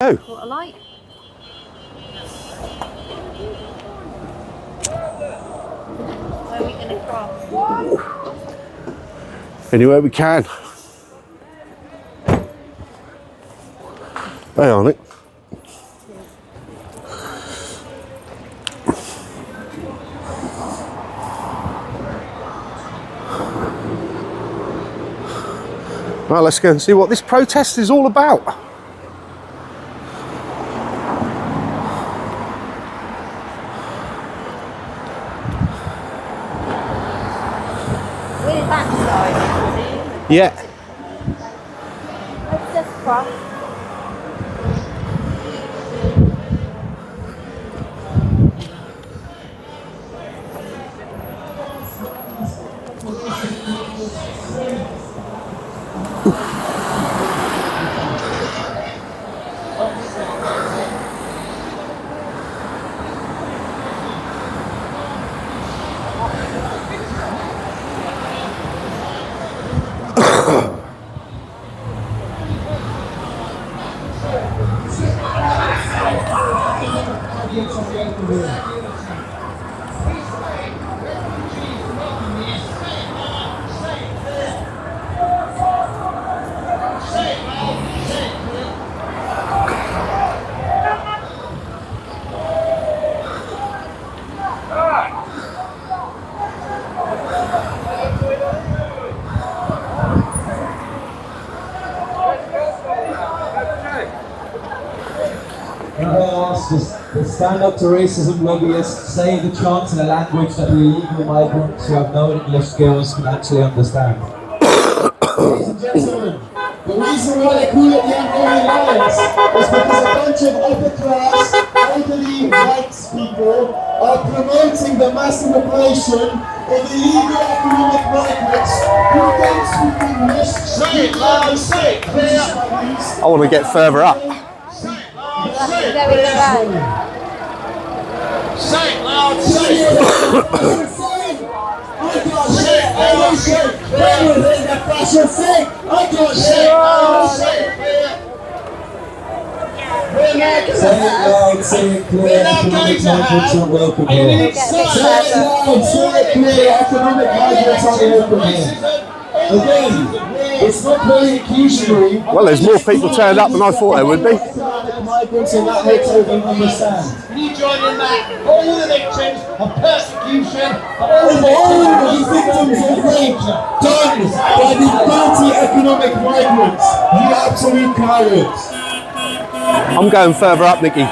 Oh. Quarter light. Where are we going to cross? Anywhere we can. Hang on it. Well, let's go and see what this protest is all about. We're backside. Yeah. Let's just cross. The stand up to racism lobbyists say the chants in a language that the illegal migrants who have no English skills can actually understand. Ladies and gentlemen, the reason why they call it the Anti-migrant is because a bunch of upper class, elderly white people are promoting the mass immigration of illegal economic migrants who don't speak English. Say it loud, say it clear. I want to get further up. Say it loud, say it. I can't say it loud, say it clear. Within the fashion thing, I can't say it loud, say it clear. Say it loud, say it clear. Economic migrants are welcome here. Say it loud, say it clear. Economic migrants are welcome here. Again, it's not very inclusionary. Well, there's more people turned up than I thought there would be. Migrants in that hotel don't understand. Can you join in that? All the victims of persecution, all the victims of rape, done by the anti-economic migrants. You absolute cowards. I'm going further up, Nicky.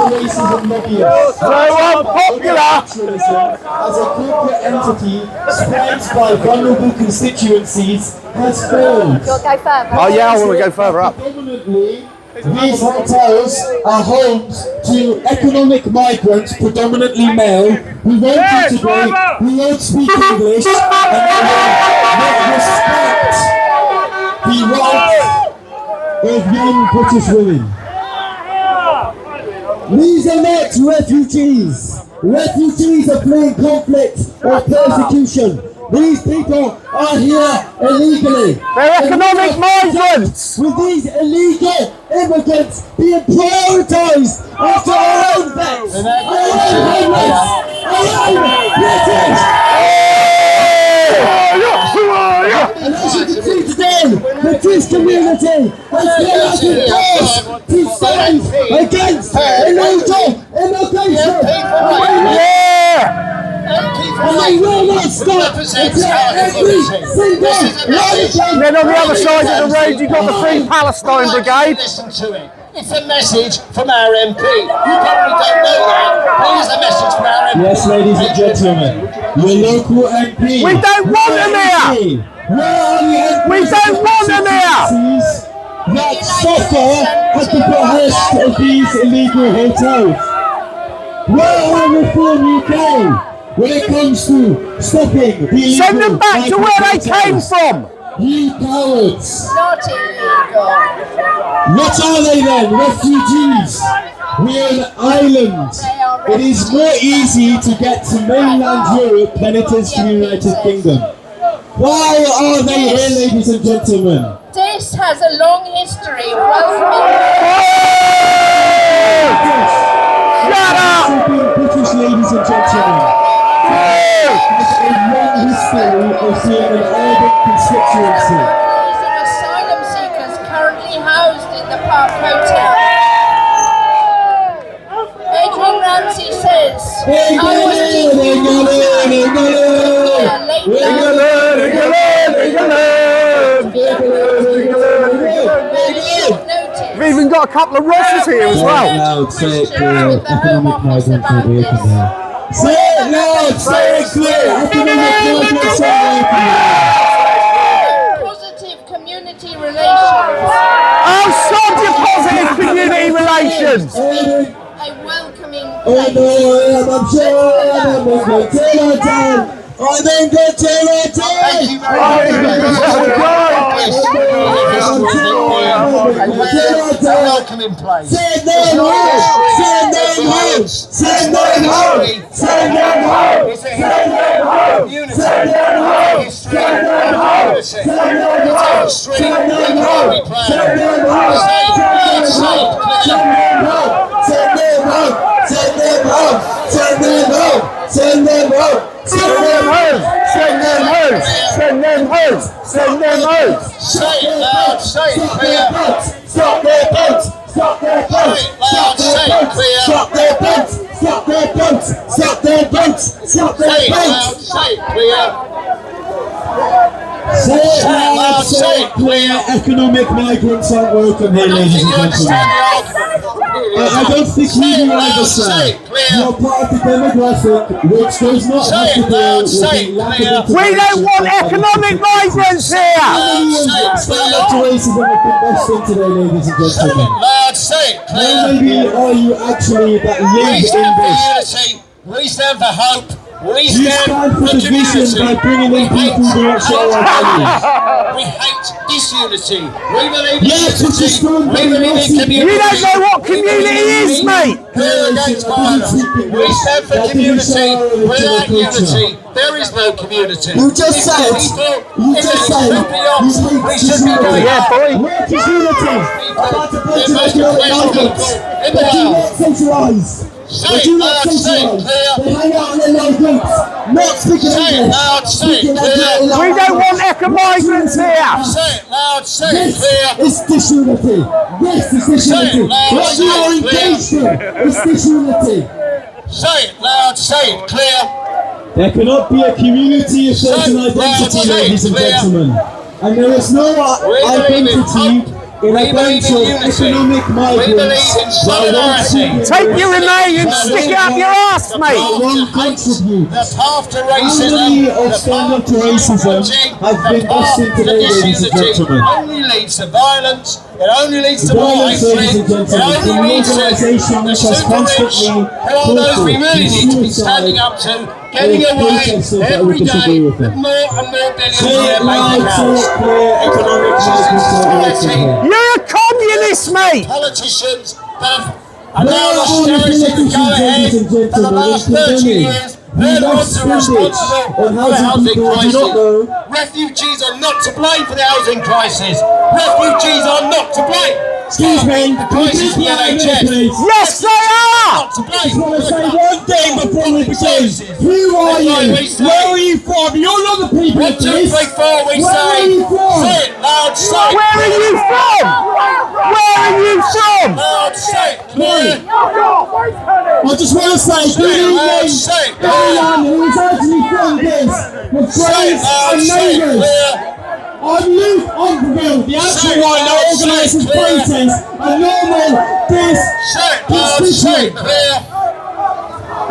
Racism lobbyists. So unpopular! As a corporate entity spreads by vulnerable constituencies has failed. You'll go further. Oh yeah, I want to go further up. Predominantly, these hotels are homes to economic migrants, predominantly male, who won't integrate, who won't speak English, and who will not respect the rights of young British women. These are not refugees. Refugees are fleeing conflict or persecution. These people are here illegally. They're economic migrants! With these illegal immigrants being prioritised after our own vets, our own homeless, our own British. And as you can see today, the Diss community has been forced to stand against illegal immigration. And they will not stop until every single one. Then on the other side of the road, you've got the Free Palestine Brigade. Listen to it. It's a message from our MP. You probably don't know that, but it's a message from our MP. Yes, ladies and gentlemen, your local MP. We don't want them here! Where are the MPs? We don't want them here! That suffer at the behest of these illegal hotels. Where are Reform UK when it comes to stopping the illegal? Send them back to where they came from! You cowards! Not illegal. What are they then? Refugees! We're an island. It is more easy to get to mainland Europe than it is to the United Kingdom. Why are they here, ladies and gentlemen? Diss has a long history of welcoming. Shut up! British ladies and gentlemen. Has a long history of being an urban constituency. These are asylum seekers currently housed in the Park Hotel. Adrian Ramsey says, I was deeply We've even got a couple of Rosses here as well. Say it clear, economic migrants will be open here. Say it loud, say it clear, economic migrants will be open here. Positive community relations. Oh, sod your positive community relations! A welcoming Oh place. no, I'm sure I'm going to tell her time. I'm going to tell her time. Thank you very much. It's a welcoming place. Send them home! Send them home! Send them home! Send them home! It's a unity. Send them home. Send them home. Send them home. Send them home. Send them home. Send them home. Send them home. Send them home. Send them home. Send them home! Send them home! Send them home! Send them home! Say it loud, say it clear. Stop their boats! Stop their boats! Stop their boats! Stop their boats! Stop their boats! Stop their boats! Stop Say their it loud, boats! say it clear. Say it loud, say it clear. Economic migrants aren't welcome here, ladies and You understand gentlemen. the argument? I don't think you do either, sir. You're part of the demographic which does not have to deal with the lack of We don't want economic migrants here! Stand up to racism have been best in today, ladies and Say it gentlemen. loud, say it How clear. maybe are you actually that We live in stand this? for unity, we stand for hope, we You stand for division by bringing in people who don't share our values. We hate disunity. We believe in Yes, it's a unity. strong We believe in democracy. community. You don't know what community is, mate! We're against violence. We stand for community. Without unity, there is no community. You just said, you just said, We should be doing Yeah, boy! where is unity? About to go to most economic migrants. in the They do world. not centralise. Say They it do not loud, say it centralise. clear. They hang out in their little groups, not speaking Say it English, loud, say it speaking their clear. little We don't want economic migrants here! Say it loud, say it This clear. is disunity. This is disunity. loud, What say you it are clear. engaged in is disunity. Say it loud, say it clear. There cannot be a community if there's an Say it loud, identity, say it ladies and clear. gentlemen. And there is no identity in a bunch of economic We migrants believe in that solidarity. want to Take your remain and stick it up your ass, mate! won't contribute. The path to How many racism, of the stand up path to racism have been busted today, ladies and gentlemen? only leads to violence, it only leads to more Violence, hatred, ladies and it gentlemen, only leads to organisation the which has super rich, constantly who are those we really need to be standing up to, getting away every day with more and more billions in Say their it loud, bank say accounts. it clear, economic migrants are welcome here. You're a communist, mate! Politicians that have allowed austerity to go ahead for the last 30 years. They're the ones who are responsible for the housing crisis. Refugees are not to blame for the housing crisis. Refugees are not to blame. Excuse me, The crisis in the NHS. please. Yes, they are! Not to blame. I just want to say one thing before we begin. Who are you? Where are you from? You're not the people One, of two, this. three, four, we Where say. are you from? Say it loud, say it. Where are you from? Where are you from? Loud, say it. Clear. I just want to say good evening to everyone who is actually from this, with Say it friends loud, and say it neighbours. clear. I'm Luke Underville, the actual one that organises protests and normal this Say it loud, say it clear.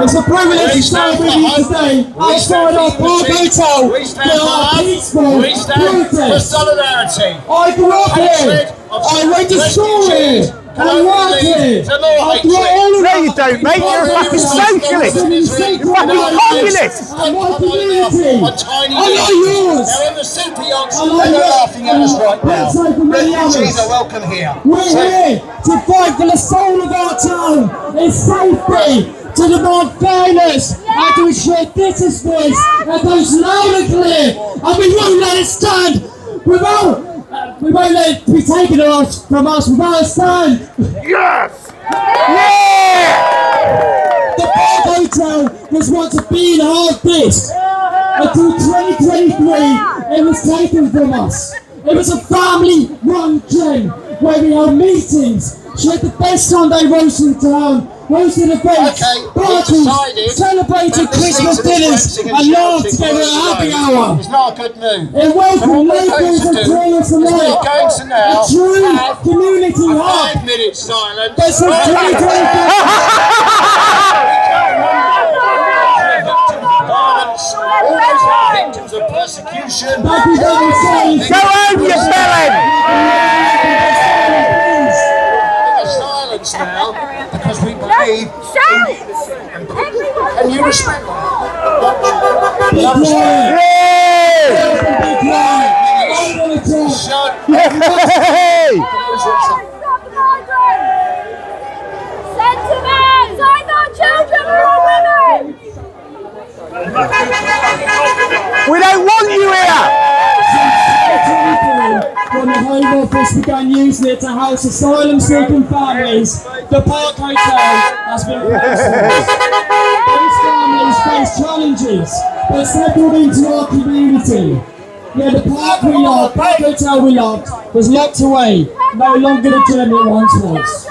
It's a privilege to stand with you today outside our Park Hotel We for stand for our love. peaceful We stand for protest. solidarity. I grew up here. Hatred of I went to school here. can I only worked lead here. to more I grew hatred. all No, you don't, mate. You're a fucking socialist. You're fucking communist. I'm my community. On tiny I'm not villages. yours. They're in the super yachts I'm and not they're yours. laughing at us right now. Let's say for many Refugees others. are welcome here. We're here to fight for the soul of our town, its safety, to demand fairness and to ensure Diss's voice goes loud and clear, and we won't let it stand without, we won't let it be taken from us without a stand. Yes! The Park Hotel was once a being hard dish. Until 2023, it was taken from us. It was a family-run gym where we held meetings, shared the best Sunday roast in town, hosted events, parties, celebrated Christmas dinners, and laughed together at happy hour. It's not a good move. It welcomed locals and tourists alike. Going to now A true community hub. 5 minutes silence. This was 2023. All those victims of persecution. Thank you very much. Go home, you felon! Silence now, because we believe. Can you respect that? Hey! Sentiments! I'm not children, we're all women! We don't want you here! When the Home Office began using it to house asylum-seeking families, the Park Hotel has been criticized. These families face challenges, but settled into our community. Yet the park we loved, Park Hotel we loved, was locked away, no longer the gem it once was.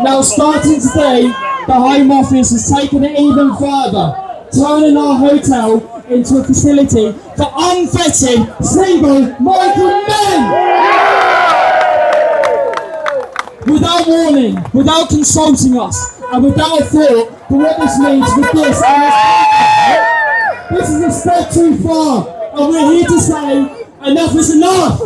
Now starting today, the Home Office has taken it even further, turning our hotel into a facility for unvetted single migrant men! Without warning, without consulting us, and without a thought for what this means for this. This is a step too far, and we're here to say enough is enough!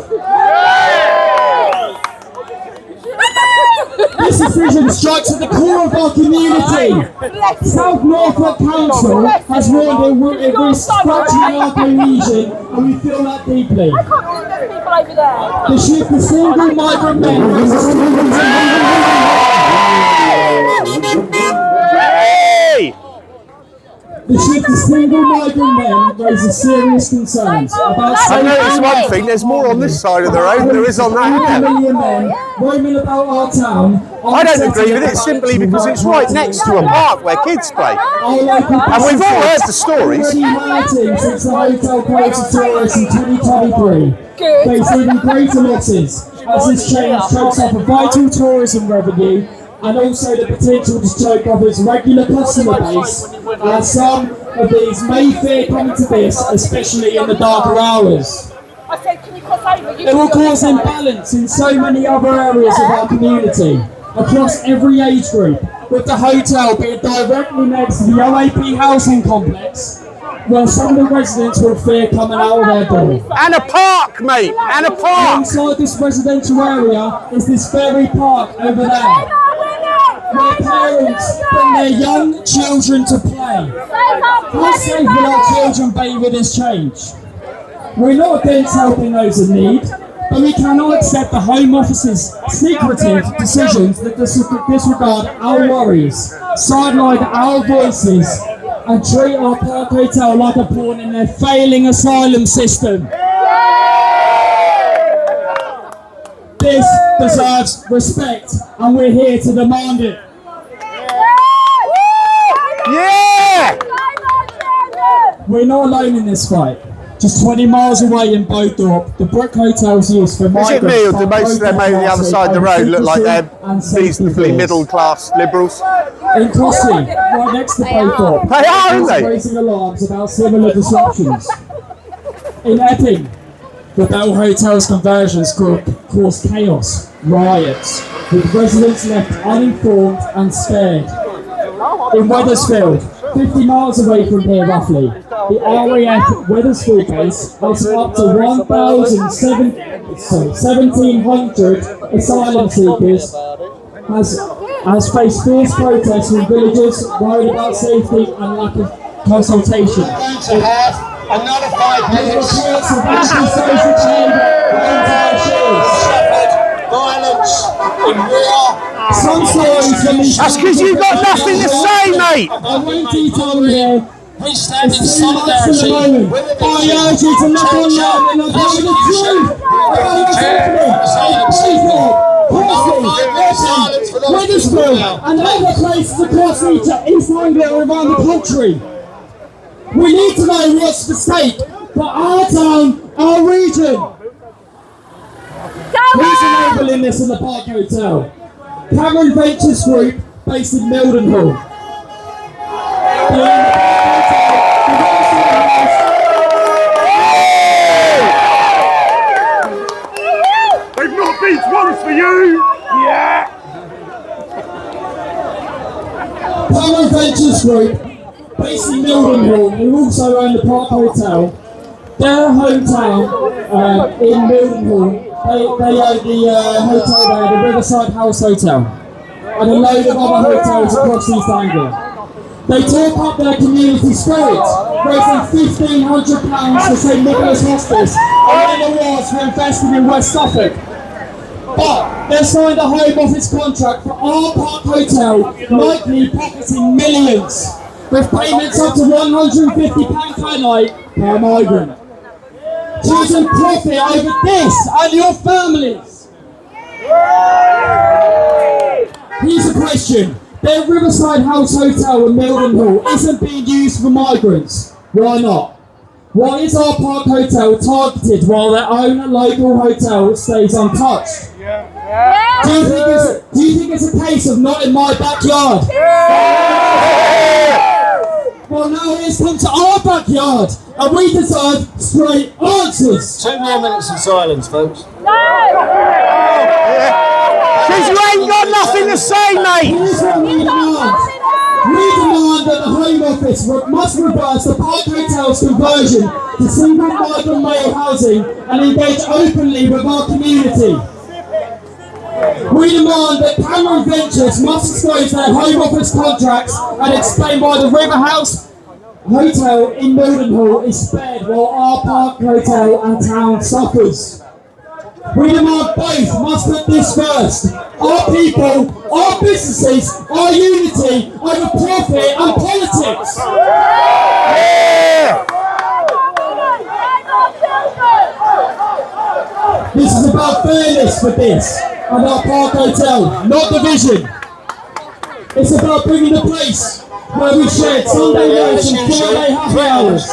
This decision strikes at the core of our community. South Norfolk Council has warned it risks fracturing our cohesion, and we feel that deeply. I can't believe there's people over there. The shift to single migrant men raises serious concerns about I noticed one thing, there's more on this side of the road than there is on that. million men roaming about our town. I don't agree with it simply because it's right next to a park where kids play. And we've all heard the stories. Since the hotel closed to tourists in 2023, face even greater losses as this change chokes off a vital tourism revenue and also the potential to choke off its regular customer base, as some of these may fear coming to this, especially in the darker hours. I said, can you cross over? It will cause imbalance in so many other areas of our community, across every age group, with the hotel being directly next to the OAP housing complex, where some of the residents will fear coming out of their door. And a park, mate, and a park! Inside this residential area is this very park over there, where parents bring their young children to play. How safe will our children be with this change? We're not against helping those in need, but we cannot accept the Home Office's secretive decisions that disregard our worries, sideline our voices, and treat our Park Hotel like a pawn in their failing asylum system. This deserves respect, and we're here to demand it. Yeah! We're not alone in this fight. Just 20 miles away in Bodorp, the Brick Hotel's used for migrants. Is it me, or do most of them over the other side of the road look like they're reasonably middle-class liberals? In Crossing, right next to Bodorp, They are, aren't they? raising alarms about similar disruptions. In Epping, the Bell Hotel's conversions caused chaos, riots, with residents left uninformed and scared. In Wethersfield, 50 miles away from here roughly, the RAF Wethersfield base has up to 1,700 asylum seekers, has faced fierce protests from villagers worried about safety and lack of consultation. To have another 5 minutes. Reports of anti-social behaviour and violence In war. Some stories from That's because you've got nothing to say, mate. I won't detail them here. We stand in It's too much for the solidarity moment. with the I urge you to look online and look at the truth about what's happening. Wetherspoon and other places across East Anglia and around the country. We need to know what's at stake for our town, our region. Who's enabling this in the Park Hotel? Cameron Ventures Group, based in Mildenhall. They've not beat once for you. Yeah. Cameron Ventures Group, based in Mildenhall, who also own the Park Hotel. Their hometown in Mildenhall, they own the hotel there, the Riverside House Hotel, and a load of other hotels across East Anglia. They talk up their community spirit, raising £1,500 for St Nicholas Hospice, and when the wars were invested in West Suffolk. But they signed a Home Office contract for our Park Hotel, likely pocketing millions, with payments up to £150 per night per migrant. Choosing profit over this and your families. Here's a question. Their Riverside House Hotel in Mildenhall isn't being used for migrants. Why not? Why is our Park Hotel targeted while their own local hotel stays untouched? Do you think it's a case of not in my backyard? Well, now it's come to our backyard, and we deserve straight answers. 2 more minutes of silence, folks. Because you ain't got nothing to say, mate. Here's what we demand. We demand that the Home Office must reverse the Park Hotel's conversion to single migrant male housing and engage openly with our community. We demand that Cameron Ventures must expose their Home Office contracts and explain why the River House Hotel in Mildenhall is spared while our Park Hotel and town suffers. We demand both must put this first. Our people, our businesses, our unity over profit and politics. This is about fairness for this and our Park Hotel, not division. It's about bringing the place where we shared Sunday nights and Friday happy hours.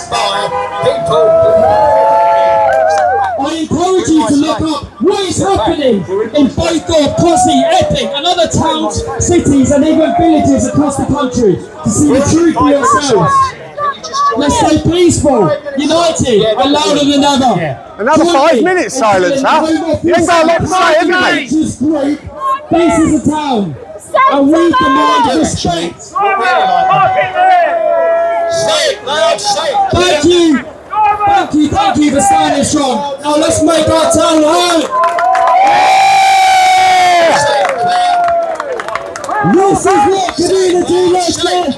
I encourage you to look up what is happening in Baythorpe, Cosney, Epping and other towns, cities and even villages across the country to see the truth for yourselves. Let's stay peaceful, united and louder than ever. Another 5 minutes silence, huh? You ain't got a lot to say, have you, mate? This is a town, and we demand respect. Thank you for standing strong. Now let's make our town home. This is what community looks like.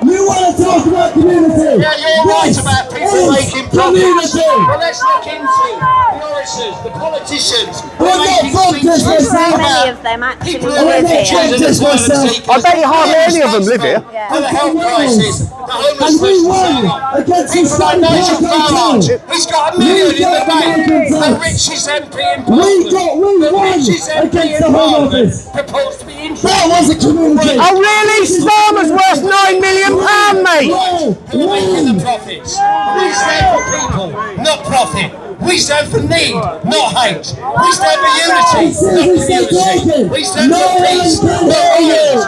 You want to talk about community? Yeah, you're right about people making community. Well, let's look into the orators, the politicians. We're not focused on How many of them actually live here? I bet you hardly any of them live here. For the health crisis, the homeless and we won crisis. against the People like Nigel Farage, Hotel. he's got $1 million in the bank. The richest MP in We Parliament. won richest MP against in the Home Parliament Office. proposed to be That was a community. Oh, really? Sperma's worth £9 million, mate. who are making the profits. We stand for people, not profit. We stand for need, not hate. We stand for unity, not community. We stand for peace, not violence.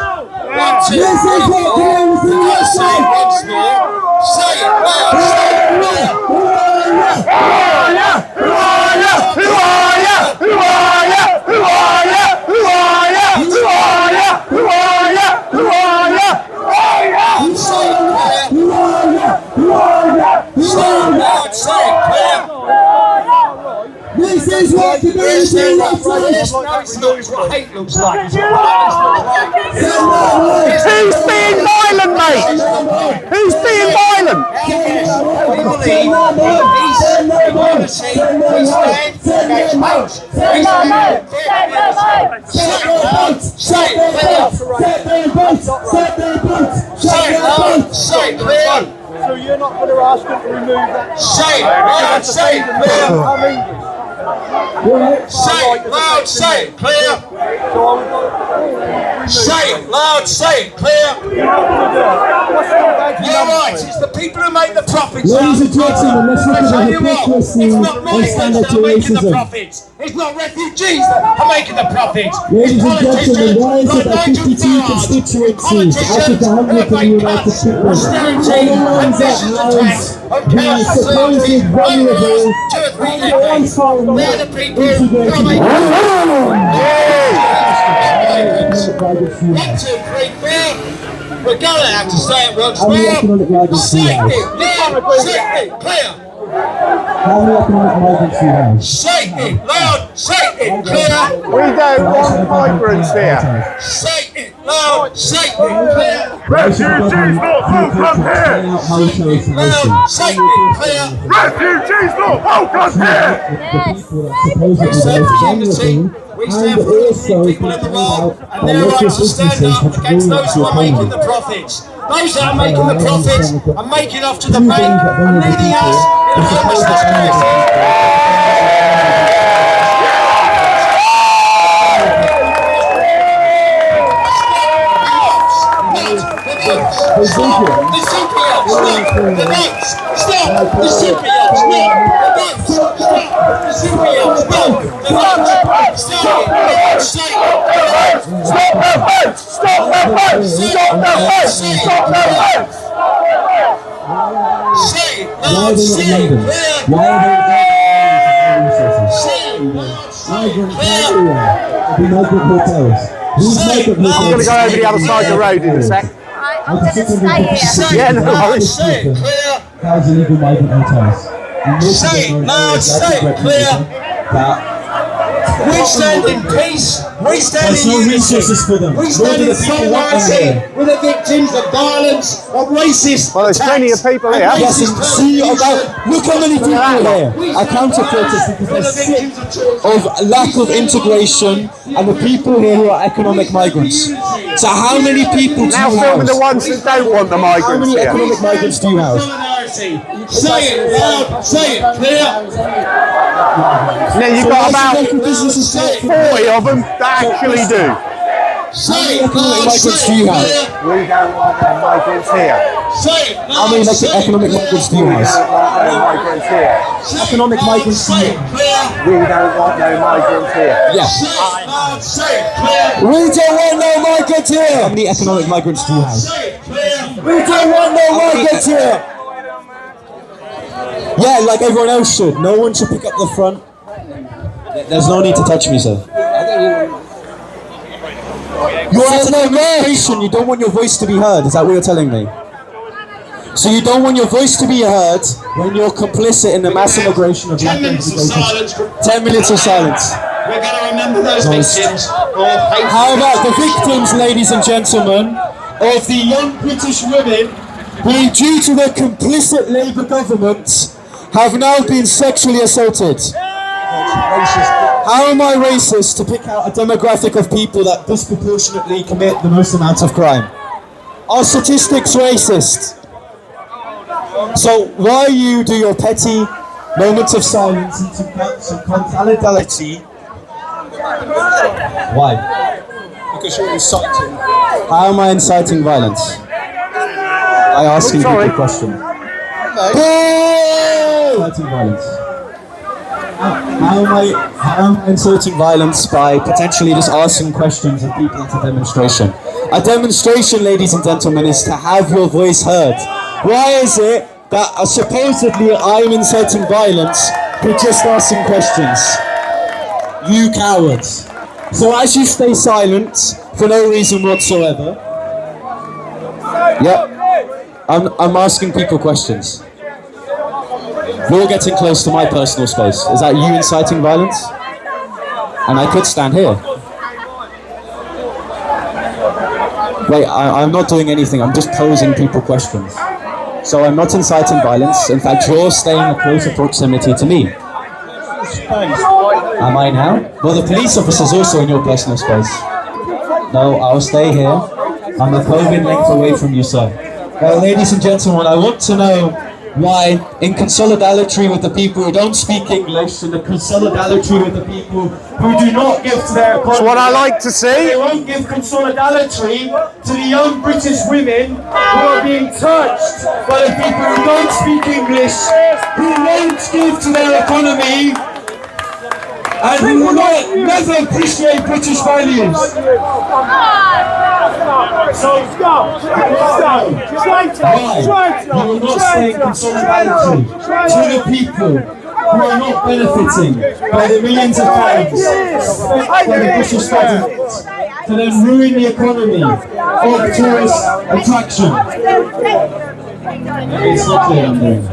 1, 2, 3, 4. I'll say it once more. Say it loud. Say it loud. Who are ya? Who are ya? Who are ya? Who are ya? Who are ya? Who are ya? Who are ya? Who are ya? Who are ya? Say it clear. Who are ya? Who are ya? Say it loud. Say it clear. This is what community looks like. No, it's not. It's what hate looks like. It's what violence looks like. Who's being violent, mate? Who's being violent? We believe in peace, equality, we stand against boats! Set their boats! Set their boats! Set their boats! Set their boats! Set their boats! Set their boats! Set their boats! Say it clear! So you're not going to ask them to remove that? Say it loud! Say it clear! I'm English. Say it loud! Say it clear! Say it loud! Say it clear! You're right, it's the people who make the profits. Ladies and gentlemen, let's look at the hypocrisy It's not of migrants stand that up to are making the racism. profits. It's not refugees that are making the profits. Ladies and Politicians gentlemen, why is it like that Nigel 52 Farage, constituencies out of the 100 of the United Kingdom austerity, are the ones that ambitions and house tax, of the chaos and supposed uncertainty, vulnerable two or three and decades. unfound They're the people who are integrated making migrant 1, 2, 3, 4. We're going to have to say it once How many economic more. migrants do you Say have? it loud, say it clear. How many economic migrants do you have? Say it loud, say it clear. We don't want migrants here. Say it loud, say it clear. Refugees not welcome here. Loud, say it clear. Refugees not welcome here. We stand for unity. We stand for all the people in the world and their right to stand up against those who are making the profits. Those that are making the profits are making off to the bank and leading us in homelessness crisis. The CPLs, not the votes. Stop the CPLs, not the votes. Stop the CPLs, not the votes. Stop it, say it. Stop their boats! Stop their boats! Stop their boats! Stop their boats! Say it, Why are loud, they say not it, London? clear. Why are they not Say it, loud, say it, migrant clear. area? The migrant hotels. These migrant I'm I'm going to go over the other side of the road in a sec. Right, I'm going to stay here. Say Yeah, it, no loud, worries. say it, clear. How's illegal migrant hotels? And most of Say them it are in loud, areas say like it clear. that We stand in peace. We stand There's in no unity. resources for them. We stand Nor do in the people want them solidarity here. with the victims of violence, of racist Well, there's plenty of people here. and Yes, racist and see persecution. look how many people are here. We I stand counted proud 40 because for they're the sick victims of torture. of lack of integration and the people here who are economic migrants. So how many people do Now you filming the house? ones that don't want the How migrants many here. economic migrants do you house? Solidarity. Say it loud, say it clear. Now you've got about Local businesses do it. 40 of them that actually do. Say it economic loud, migrants do say you it have? clear. We don't want no migrants here. Say it How many loud, say it economic clear. migrants do you house? No migrants here. Economic migrants do Say you it clear. We don't want no migrants here. Yeah. Say it loud, say it clear. We don't want no migrants here! How many economic migrants do you have? Say it clear. We don't want no migrants here! Yeah, like everyone else should. No one should pick up the front. There's no need to touch me, sir. You're at a demonstration. You don't want your voice to be heard. Is that what you're telling me? So you don't want your voice to be heard when you're complicit in the mass immigration of 10 minutes of silence. 10 minutes of silence. We're going to remember those victims of hate. How about the victims, ladies and gentlemen, of the young British women who, due to their complicit Labour government, have now been sexually assaulted? How am I racist to pick out a demographic of people that disproportionately commit the most amount of crime? Are statistics racist? So why you do your petty moments of silence and some solidarity? Why? Because you're inciting. How am I inciting violence? I asking you a question. Inciting violence. How am I inciting violence by potentially just asking questions of people at a demonstration? A demonstration, ladies and gentlemen, is to have your voice heard. Why is it that supposedly I'm inciting violence for just asking questions? You cowards. So as you stay silent for no reason whatsoever, yep, I'm asking people questions. You're getting close to my personal space. Is that you inciting violence? And I could stand here. Wait, I'm not doing anything. I'm just posing people questions. So I'm not inciting violence. In fact, you're staying in closer proximity to me. Am I now? Well, the police officer's also in your personal space. No, I'll stay here. I'm a COVID length away from you, sir. Well, ladies and gentlemen, I want to know why, in consolidarity with the people who don't speak English, and the consolidarity with the people who do not give to their economy, That's what I like to see. they won't give consolidarity to the young British women who are being touched by the people who don't speak English, who won't give to their economy, and who will never appreciate British values. So, why? You will not stay in consolidarity to the people who are not benefiting by the millions of pounds spent by the British government to then ruin the economy of tourist attraction. It's not clear I'm doing.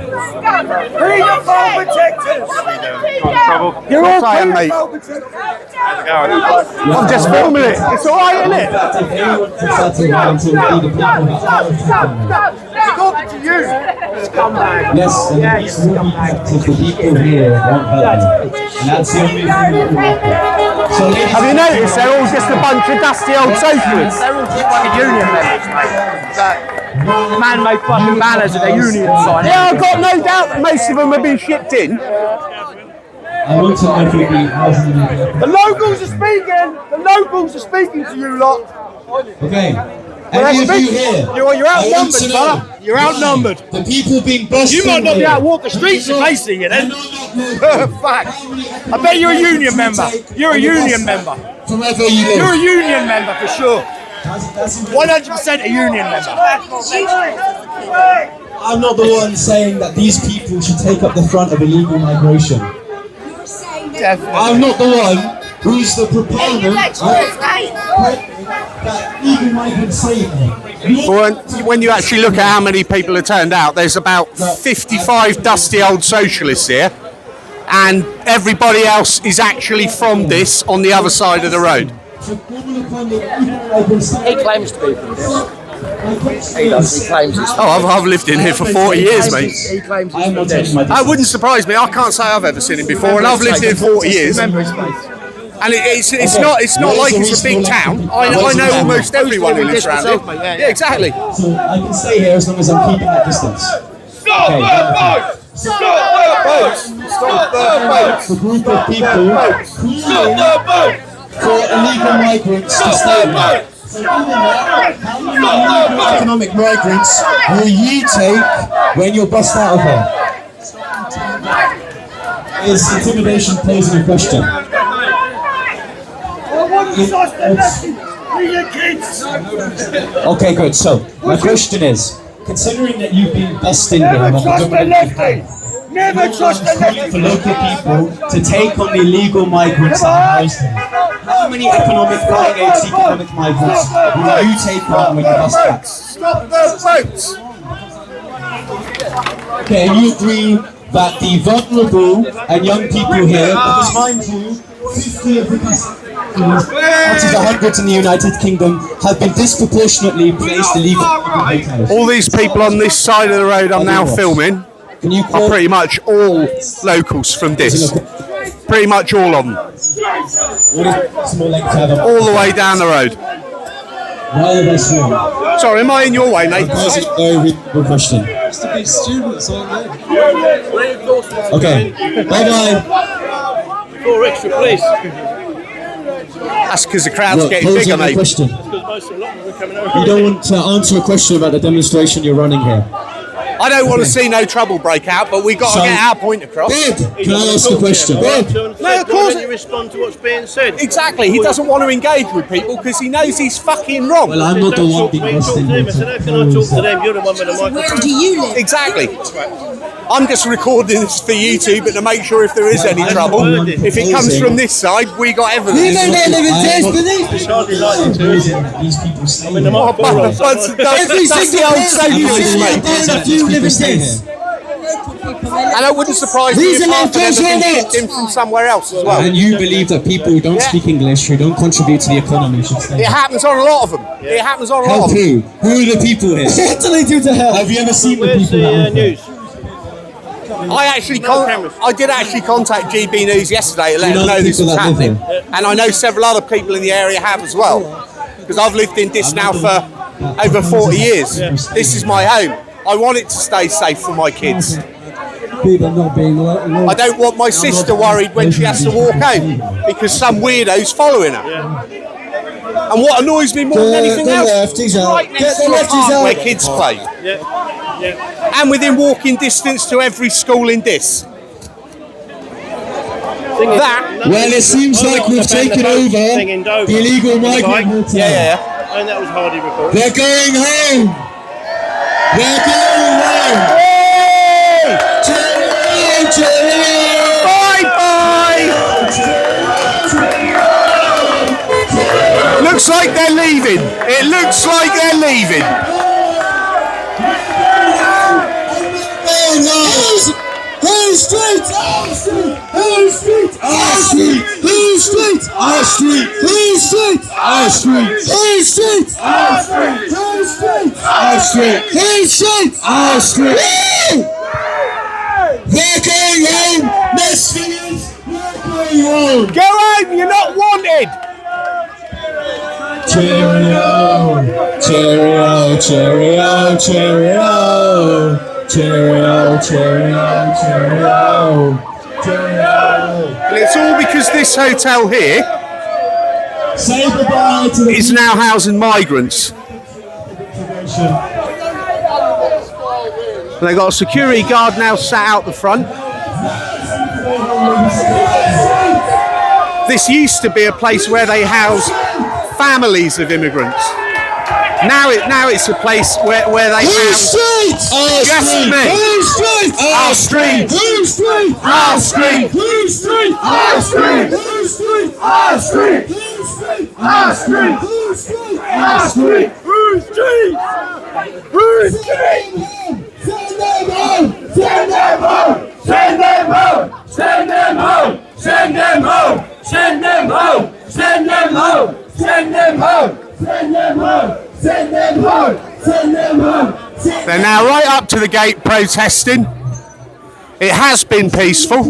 You're all saying, mate. I'm just filming it. It's all right, isn't it? Yes, and this will be active. The people here won't help you. And that's the only thing that will happen. So, Have you noticed they're all just a bunch of dusty old socialists? They're all just fucking union members, mate. Man-made fucking banners with their union sign. Yeah, I've got no doubt that most of them have been shipped in. I want to know if you be housing in The locals are speaking. The locals are speaking to you lot. Okay. Any of you here? You're outnumbered, fella. You're outnumbered. The people being busted. You might not be able to walk the streets if they see you then. Fact. I bet you're a union member. You're a union member. From wherever you live. You're a union member for sure. 100% a union member. I'm not the one saying that these people should take up the front of illegal migration. Definitely. I'm not the one who's the proponent that illegal migrants save me. When you actually look at how many people have turned out, there's about 55 dusty old socialists here, and everybody else is actually from this on the other side of the road. He claims to be from this. He does. He claims he's Oh, I've lived in here for 40 years, mate. He claims he's from this. That wouldn't surprise me. I can't say I've ever seen him before, and I've lived here 40 years. Remember his face. And it's not like it's a big town. I know almost everyone who lives around here. Yeah, exactly. So I can stay here as long as I'm keeping that distance. Stop the boats! Stop the boats! Stop the boats! A group of people calling for illegal migrants to stay here. So given that, how many illegal economic migrants will you take when you're bussed out of here? Is intimidation posing a question? Okay, good. So, my question is, considering that you've been bussed in here on the government Never trust a lefty! for local people to take on the illegal migrants that are housed here, how many economic migrants will you take on when you bust back? Stop the boats! Okay, and you agree that the vulnerable and young people here, because mind you, 50 of the out of the hundreds in the United Kingdom have been disproportionately placed illegally in hotels. All these people on this side of the road I'm now filming Can you are pretty much all locals from Diss. Pretty much all of them. All the way down the road. Why are they small? Sorry, am I in your way, mate? Because it's very good question. Students, aren't Okay, bye-bye. Four extra, please. That's because the crowd's Look, getting posing bigger, a mate. question. You don't want to answer a question about the demonstration you're running here. I don't want to see no trouble break out, but we've got to So- get our point across. Bob, can I ask a question? Bob, No, of course. You respond to what's being said. Exactly. He doesn't want to engage with people because he knows he's fucking wrong. well, I'm not the one being bussed in here. I said, how can I talk to them? You're the one with the microphone. Do you live? Exactly. I'm just recording this for YouTube and to make sure if there is any trouble. If it comes from this side, we got evidence. It's hardly likely to. These people stay In the here. marble rolls. That's the old socialist, mate. And it wouldn't surprise me if half of them have been shipped in from somewhere else as well. And you believe that people who don't speak English, who don't contribute to the economy, should stay It here? happens on a lot of them. It happens on a lot Help of them. who? Who are the people here? Have you ever seen the Where's people that the live here? news? I did actually contact GB News yesterday to let them know this was happening, and I know several other people in the area have as well, because I've lived in Diss now for over 40 years. This is my home. I want it to stay safe for my kids. I don't want my sister worried when she has to walk home because some weirdo's following her. And what annoys me more than anything else, right next to a park where kids play. And within walking distance to every school in Diss. Well, it seems like we've taken over the illegal migrant hotel. Yeah. And that was hardly recorded. They're going home. They're going home. Bye-bye. Looks like they're leaving. It looks like they're leaving. Who's street? Our street! Who's street? Our street! Who's street? Our street! Who's street? Our street! Who's street? Our street! Who's street? Our street! Who's street? Our street! They're going home! Misfingers! They're going home! Go home, you're not wanted! Cheerio! Cheerio! Cheerio! Cheerio! Cheerio, cheerio, cheerio, cheerio. And it's all because this hotel here Say goodbye to the is now housing migrants. And they've got a security guard now sat out the front. This used to be a place where they house families of immigrants. Now it's a place where they house just me. Our street. Who's street? Our street. Who's street? Our street. Who's street? Our street. Who's street? Our street. Who's street? Our street. Who's street? Who's street? Send them home! Send them home! Send them home! Send them home! Send them home! Send them home! Send them home! Send them home! Send them home! Send them home! Send them home! They're now right up to the gate protesting. It has been peaceful.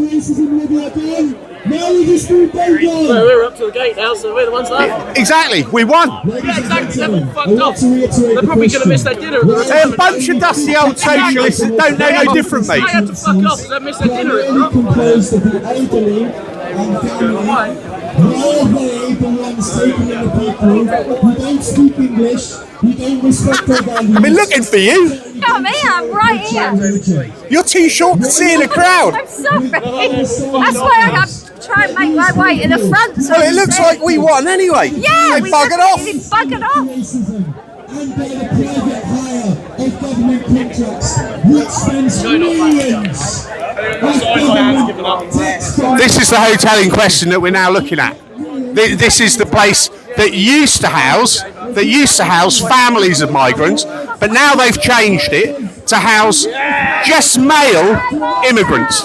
We're up to the gate now, so we're the ones left. Exactly, we won. Yeah, exactly. They're all fucked off. They're probably going to miss their dinner. They're a bunch of dusty old socialists that don't know no different, mate. They had to fuck off because they missed their dinner. If not. Composed of the elderly and family. Now they, the ones taking in the people who don't speak English, who don't respect their values. I've been looking for you. Come here, I'm right here. You're too short to see in a crowd. I'm sorry. That's why I have to try and make my way in the front. So Well, it looks like we won anyway. yeah, They buggered off. They buggered off. Racism and by the private hire of government contracts, which spends millions. This is the hotel in question that we're now looking at. This is the place that used to house families of migrants, but now they've changed it to house just male immigrants.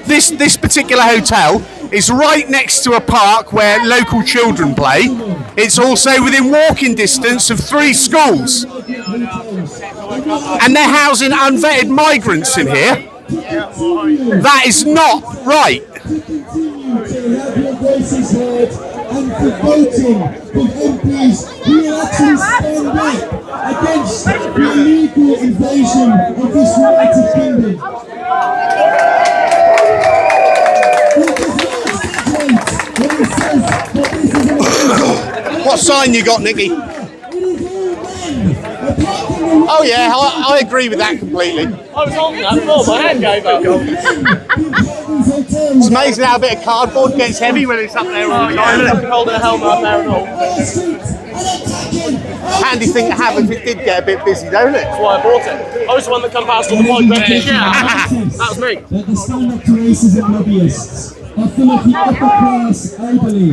This particular hotel is right next to a park where local children play. It's also within walking distance of 3 schools. And they're housing unvetted migrants in here. That is not right. And for voting with MPs who will actually stand up against the illegal invasion of this United Kingdom. What sign you got, Nicky? Oh yeah, I agree with that completely. I was holding that before, my hand gave up. It's amazing how a bit of cardboard gets heavy when it's up there all the time, isn't it? Holding a helmet up there and all. Handy thing to have if it did get a bit busy, don't it? That's why I bought it. I was the one that come past all the migrants. Yeah, that was me. That the stand-up to racism lobbyists are full of the upper class elderly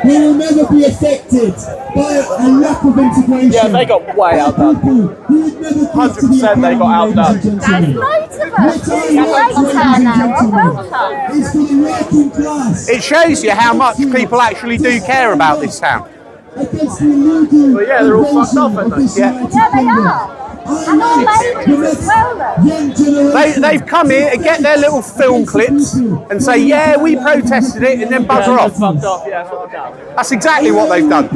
who will never be affected by a lack of integration. Yeah, they got way outdone. 100% they got outdone. There's loads of us. It's later now. Welcome. It's for the working class. It shows you how much people actually do care about this town. Against the illegal Well, yeah, they're all fucked off, aren't they? invasion of this Yeah. United Yeah, they Kingdom. are. And all ladies as well, though. They've come here to get their little film clips and say, yeah, we protested it, and then buzzer off. Fucked off, yeah, that's what I've done. That's exactly what they've done.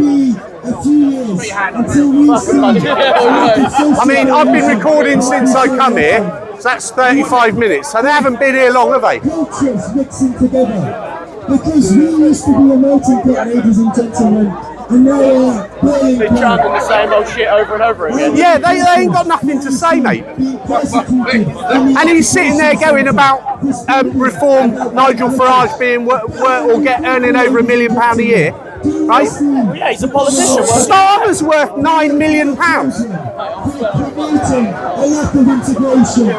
I mean, I've been recording since I come here, so that's 35 minutes. So they haven't been here long, have they? Cultures mixing together. Because we used to be a melting pot, ladies and gentlemen, and now we're burning Been chanting the same old shit over and over again. Yeah, they ain't got nothing to say, mate. And he's sitting there going about reform Nigel Farage being earning over £1 million a year, right? Well, yeah, he's a politician. Starmer's worth £9 million. promoting a lack of integration.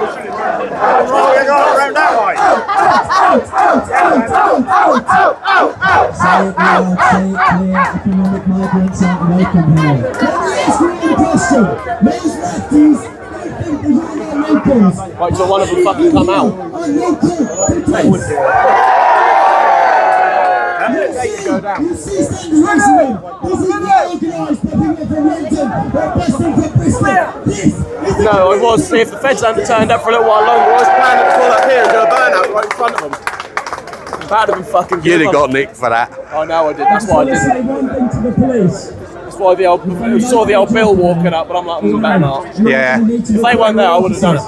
Say it loud, say it clear, economic migrants aren't welcome here. Let me ask you one question. Those lefties, they think they're locals. Right, so one of them fucking come out. Are local protest. You see standardism. This is not organised by people from London or Boston from Bristol. This is No, I was. If the feds hadn't turned up for a little while longer, I was planning to pull up here and do a burnout right in front of them. That'd have been fucking good. You'd have got nicked for that. I know I did. That's why I didn't. say one thing to the police. That's why we saw the old Bill walking up, but I'm like, better not. Yeah. If they weren't there, I would have done it.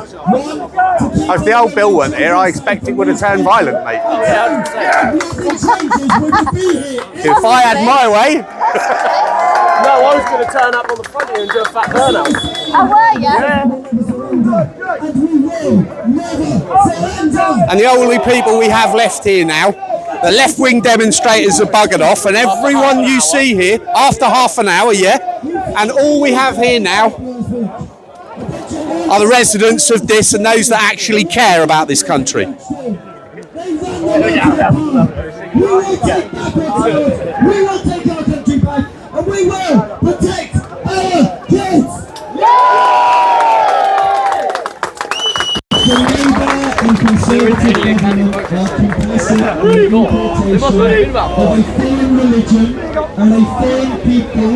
If the old Bill weren't here, I expect it would have turned violent, mate. Yeah, If I had my way. no, I was going to turn up on the front here and do a fat burnout. Oh, were you? And the only people we have left here now, the left-wing demonstrators are buggered off, and everyone you see here, after half an hour, yeah, and all we have here now are the residents of Diss and those that actually care about this country. We will take our country back, and we will protect our kids. The Labour and Conservative government are complicit in the importation of a foreign religion and a foreign people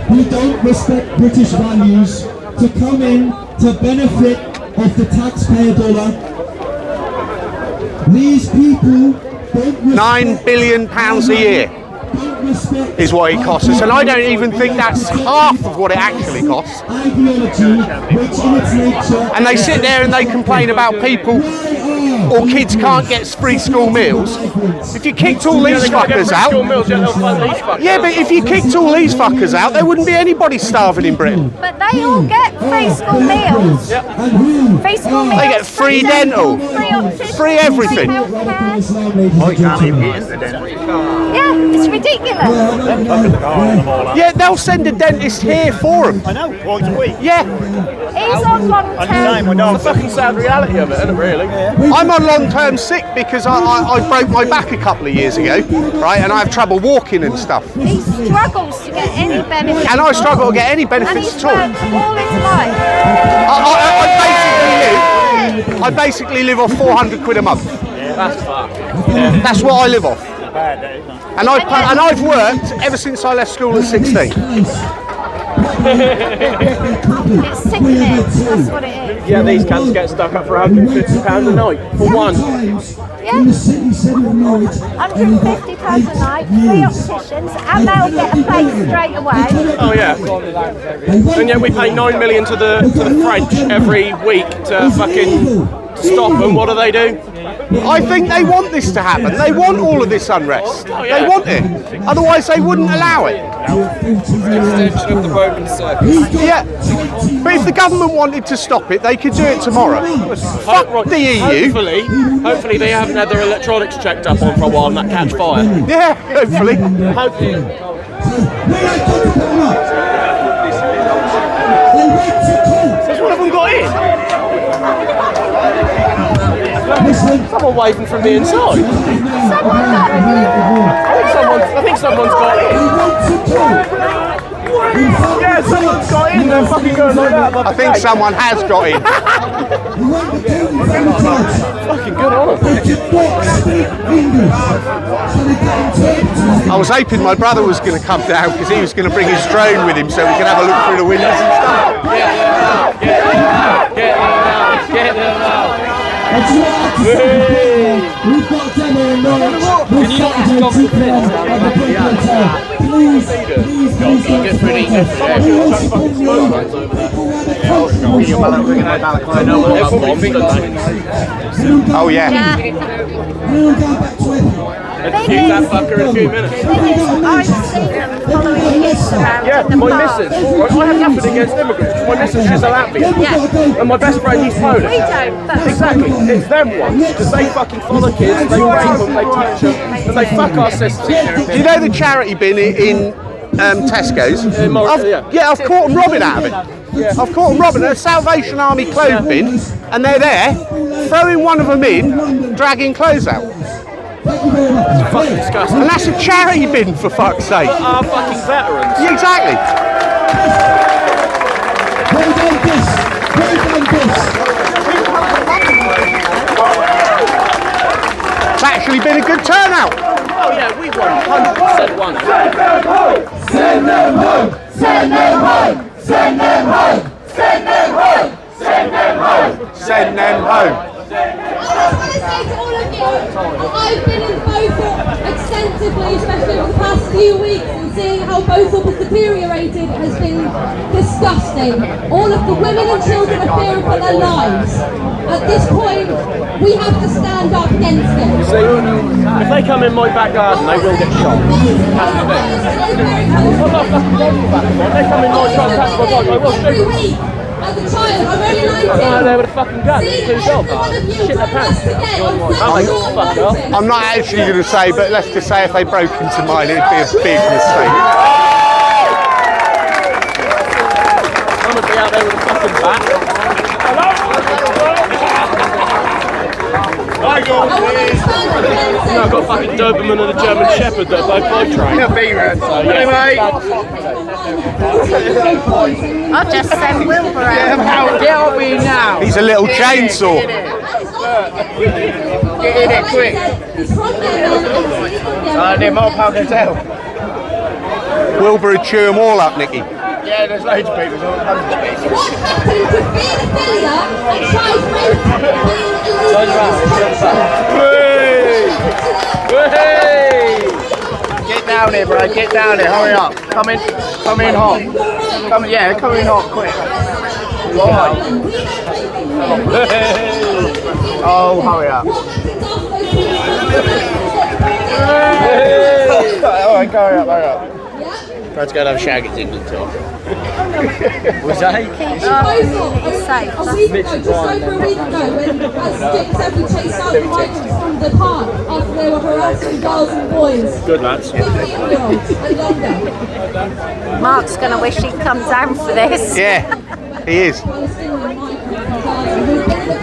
who don't respect British values to come in to benefit of the taxpayer dollar. These people don't £9 billion a year is what it costs us, and I don't even think that's half of what it actually costs. ideology, which in its nature And they sit there and they complain about people or kids can't get free school meals. If you kicked all these fuckers out, yeah, but if you kicked all these fuckers out, there wouldn't be anybody starving in Britain. But they all get free school meals. Free school meals. They get free dental, free everything. Yeah, it's ridiculous. Yeah, they'll send a dentist here for them. I know, twice a week. Yeah, He's on long term. The fucking sad reality of it, isn't it, really? I'm on long-term sick because I broke my back a couple of years ago, right, and I have trouble walking and stuff. He struggles to get any benefits. And I struggle to get any And benefits he's at all. worked all his life. I basically live off 400 quid a month. That's fucked. That's what I live off. And I've worked ever since I left school at 16. It's sickening. That's what it is. Yeah, these cunts get stuck up for £150 a night for one. Yeah. £150 a night, 3 opticians, and they'll get a place straight away. Oh yeah. And yet we pay 9 million to the French every week to fucking stop them. What do? I think they want this to happen. They want all of this unrest. They want it. Otherwise they wouldn't allow it. Extension of the Roman circus. Yeah. But if the government wanted to stop it, they could do it tomorrow. Fuck the EU. Hopefully they haven't had their electronics checked up on for a while and that catch fire. Yeah, hopefully. Has one of them got in? Someone waving from the inside. I think someone's got in. Yeah, someone's got in. They're fucking going like that. I think someone has got in. Fucking good on them. I was hoping my brother was going to come down because he was going to bring his drone with him so we could have a look through the windows and stuff. Get them out. And do you know what I have to say? We've got a demo in Norwich. We've got to do 2 p.m. at the Brooklyn Hotel. Please don't support us. We will support you. Oh yeah. We'll go back to it. Let's keep that fucker in a few minutes. I've seen them following kids around Yeah, the my park. missus. I have nothing against immigrants. My missus, she's a Latvian. Yeah. And my best friend, he's Polish. We don't, but Exactly. It's them ones. Because they fucking follow kids, they rape them, they touch them, and they fuck our sisters. Do you know the charity bin in Tesco's? Yeah, I've caught them robbing out of it. I've caught them robbing a Salvation Army clothes bin, and they're there, throwing one of them in, dragging clothes out. It's fucking disgusting. And that's a charity bin, for fuck's sake. Our fucking veterans. Yeah, exactly. Well done, Diss. Well done, Diss. It's actually been a good turnout. Oh yeah, we won. 100% won. Send them home! Send them home! Send them home! Send them home! Send them home! Send them home. I just want to say to all of you, I've been in Norfolk extensively, especially over the past few weeks, and seeing how Norfolk has deteriorated has been disgusting. All of the women and children are fearing for their lives. At this point, we have to stand up against it. See, if they come in my back garden, they will get shot. I'm not fucking bothered about them. If they come in my front back garden, I will shoot them. As a child, I'm only 19. Oh, they would have fucking gun. It's too job. Shit their pants. I'm not actually going to say, but let's just say if they broke into mine, it'd be a big mistake. I'm going to be out there with a fucking bat. I've got fucking Doberman and a German Shepherd that are both boy trained. I'll just send Wilbur out. Get on me now. He's a little chainsaw. Get in it quick. Near Mole Park Hotel. Wilbur would chew them all up, Nicky. Yeah, there's loads of people. There's hundreds of people. What happened to paedophilia and child rape being illegal? Get down here, bro. Get down here. Hurry up. Come in hot. Come in hot, quick. Oh, hurry up. Alright, hurry up. Let's go and have a shag at England tour. Was that? It's safe. A week ago, just over a week ago, when as Dick said, we chased out the migrants from the park after they were harassing girls and boys. Good lads. 15-year-olds and younger. Mark's going to wish he'd come down for this. Yeah, he is.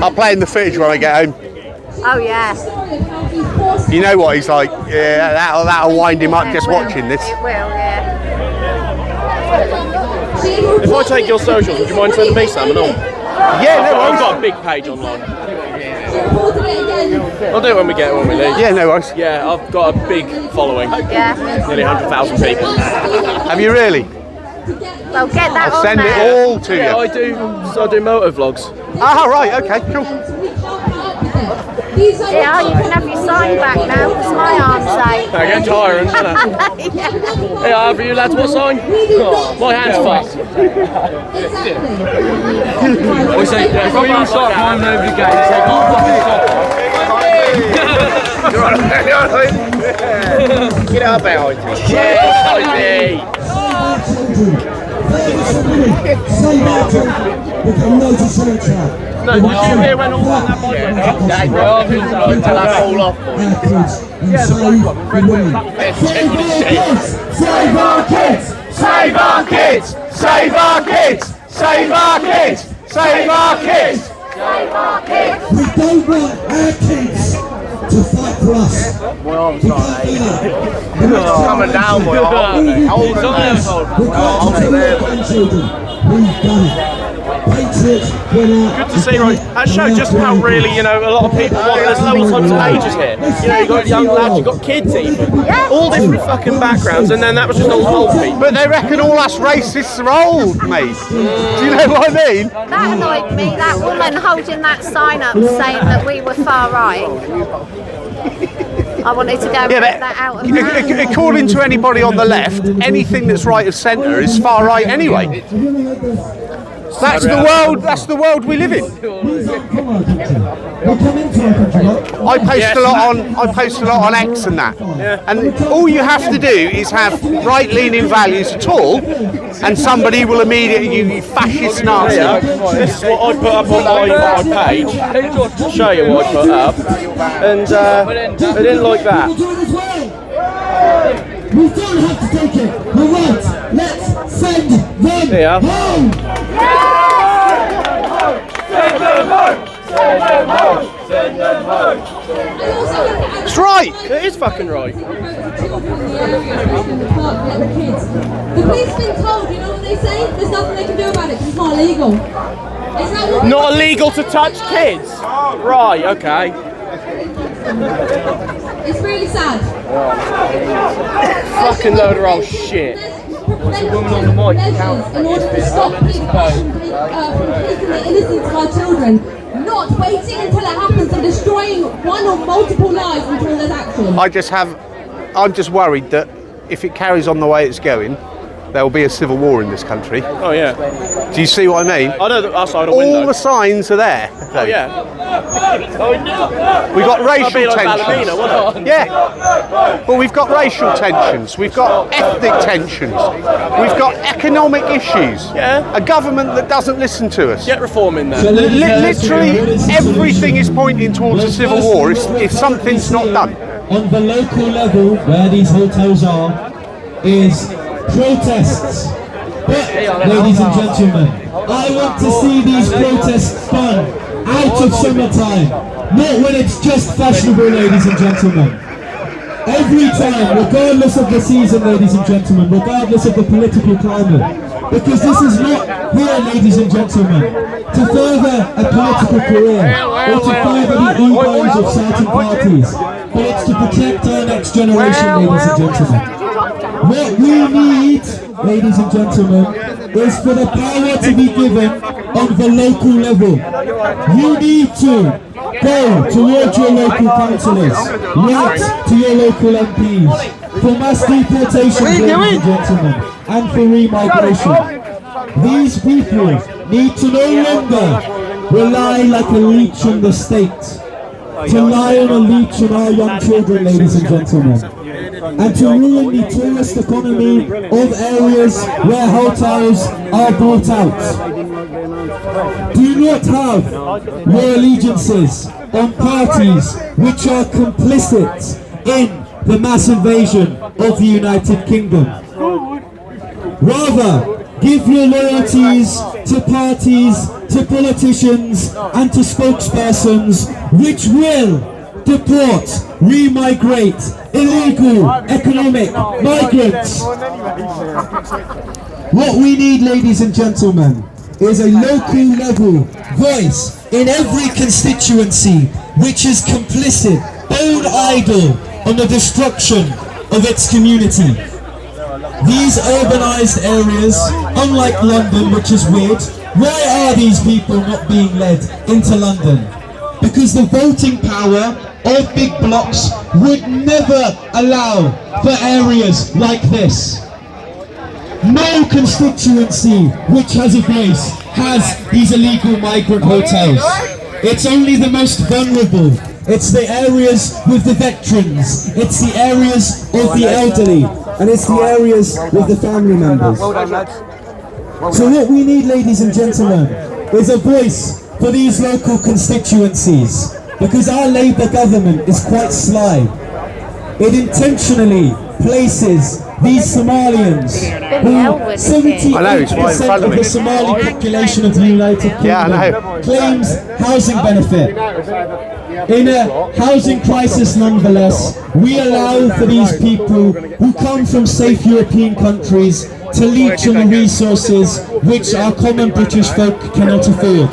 I'll play in the footage when I get home. Oh, yeah. You know what he's like? Yeah, that'll wind him up just watching this. It will, yeah. If I take your socials, would you mind sending me some and all? Yeah, no I've worries. got a big page online. I'll do it when we leave. Yeah, no worries. Yeah, I've got a big following. Yeah. Nearly 100,000 people. Have you really? Well, get that I'll on send there. it all to Yeah, you. I do motor vlogs. Ah, right, okay, cool. Yeah, you can have your sign back now, because my arm's ache. I get tiring, isn't it? Yeah. Hey, over you lads, what sign? My hand's fucked. We say, before you start climbing over the gate, say, Get up there, Hoity. Yeah, Hoity. No, was you here when all that Until I fall off. Save our kids! Save our kids! Save our kids! Save our kids! Save our kids! Save our kids! We don't want our kids to fight for us. My arm's not It's coming down, my arm. We've done it. Good to see, right? That showed just how really, you know, a lot of people want. There's loads of ages here. You know, you got young lads, you got kids even, all different fucking backgrounds, and then that was just all old people. But they reckon all us racists are old, mate. Do you know what I mean? That annoyed me, that woman holding that sign up saying that we were far right. I wanted to go and get that out of hand. According to anybody on the left, anything that's right of centre is far right anyway. That's the world. That's the world we live in. I post a lot on. I post a lot on X and that. And all you have to do is have right-leaning values at all, and somebody will immediately you fascist Nazi. This is what I put up on my page. I'll show you what I put up, and they didn't like that. We don't have to take it. We're right. Let's send them home. Send them home. Send them home. Send them home. It's right. It is fucking right. The police have been told, you know what they say? There's nothing they can do about it because it's not illegal. Is that what Not illegal to touch kids? Right, okay. It's really sad. Fucking load of old shit. What's a woman on the mic? In order to stop people from taking the innocence of our children, not waiting until it happens and destroying one or multiple lives until there's action. I'm just worried that if it carries on the way it's going, there will be a civil war in this country. Oh yeah. Do you see what I mean? I know that outside a window. All the signs are there. Oh yeah. We've got racial like tensions. Ballerina, wasn't it? Yeah. But we've got racial tensions. We've got ethnic tensions. We've got economic issues. Yeah. A government that doesn't listen to us. Get reform in there. Literally everything is pointing towards a civil war if something's not done. On the local level, where these hotels are, is protests. But, ladies and gentlemen, I want to see these protests done out of summertime, not when it's just fashionable, ladies and gentlemen. Every time, regardless of the season, ladies and gentlemen, regardless of the political climate, because this is not here, ladies and gentlemen, to further a political career or to further the egos of certain parties, but it's to protect our next generation, ladies and gentlemen. What we need, ladies and gentlemen, is for the power to be given on the local level. You need to go towards your local councillors, write to your local MPs for mass deportation, ladies and gentlemen, and for remigration. These people need to no longer rely like a leech on the state, to lie on a leech on our young children, ladies and gentlemen, and to ruin the tourist economy of areas where hotels are bought out. Do not have your allegiances on parties which are complicit in the mass invasion of the United Kingdom. Rather, give your loyalties to parties, to politicians and to spokespersons which will deport, remigrate illegal economic migrants. What we need, ladies and gentlemen, is a local level voice in every constituency which is complicit, bone idle on the destruction of its community. These urbanized areas, unlike London, which is weird, why are these people not being led into London? Because the voting power of big blocks would never allow for areas like this. No constituency which has a voice has these illegal migrant hotels. It's only the most vulnerable. It's the areas with the veterans. It's the areas of the elderly. And it's the areas with the family members. So what we need, ladies and gentlemen, is a voice for these local constituencies. Because our Labour government is quite sly. It intentionally places these Somalians, who 78% of the Somali population of the United Kingdom claims housing benefit. In a housing crisis nonetheless, we allow for these people who come from safe European countries to leech on the resources which our common British folk cannot afford.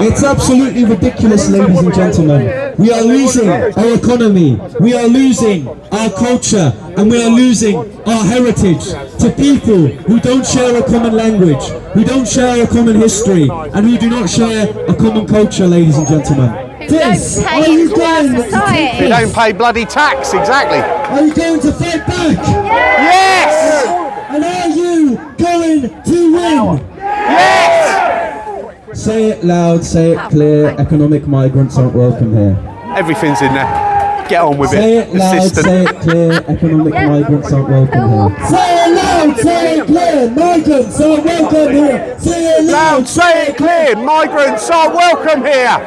It's absolutely ridiculous, ladies and gentlemen. We are losing our economy, we are losing our culture, and we are losing our heritage to people who don't share a common language, who don't share a common history, and who do not share a common culture, ladies and gentlemen. Diss, are you going to take They don't pay bloody tax, exactly. Are you going to fight back? Yes! And are you going to win? Yes! Say it loud, say it clear, economic migrants aren't welcome here. Everything's in there. Get on with Say it. it loud, Assistant. say it clear, economic migrants aren't welcome here. Say it loud, say it clear, migrants aren't welcome here. Say it Loud, say it clear. Migrants are welcome here.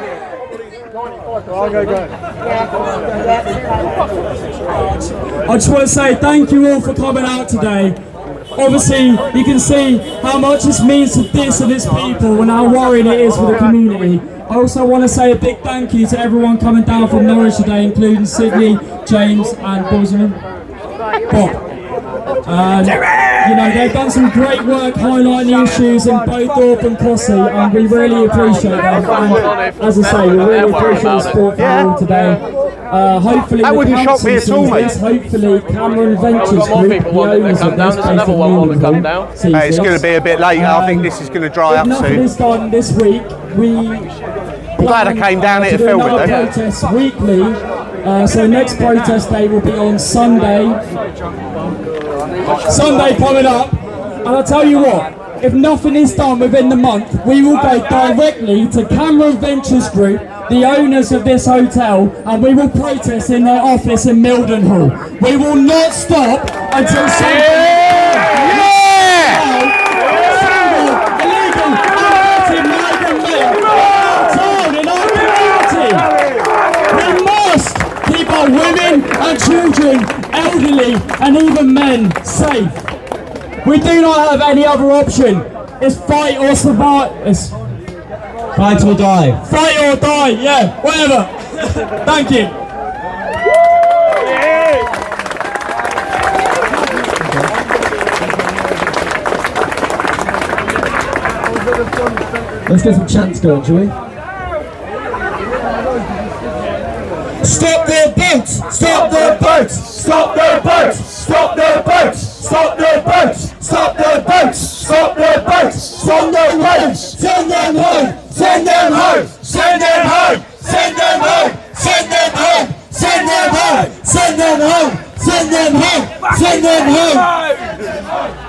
I just want to say thank you all for coming out today. Obviously, you can see how much this means to Diss and its people and how worrying it is for the community. I also want to say a big thank you to everyone coming down from Norwich today, including Sydney, James and Bob. You know, they've done some great work highlighting the issues in both Thorpe and Cossey, and we really appreciate them. And as I say, we really appreciate the support from you all today. Hopefully, that wouldn't shock me at all, mate. Hopefully, Cameron Ventures Group, the owners of this place of Newmanville, It's going to be a bit late. I think this is going to dry up nothing soon. is done this week. I'm glad I came down here to film it, though. Protest weekly. So next protest day will be on Sunday. Sunday coming up, and I'll tell you what, if nothing is done within the month, we will go directly to Cameron Ventures Group, the owners of this hotel, and we will protest in their office in Mildenhall. We will not stop until something illegal, unvetted migrant men are told in our community. We must keep our women and children, elderly and even men safe. We do not have any other option. It's fight or survive. It's fight or die. Fight or die, yeah, whatever. Thank you. Let's get some chants going, shall we? Stop their boats! Stop their boats! Stop their boats! Stop their boats! Stop their boats! Stop their boats! Stop their boats! Send them home! Send them home! Send them home! Send them home! Send them home! Send them home! Send them home! Send them home! Send them home! Send them home!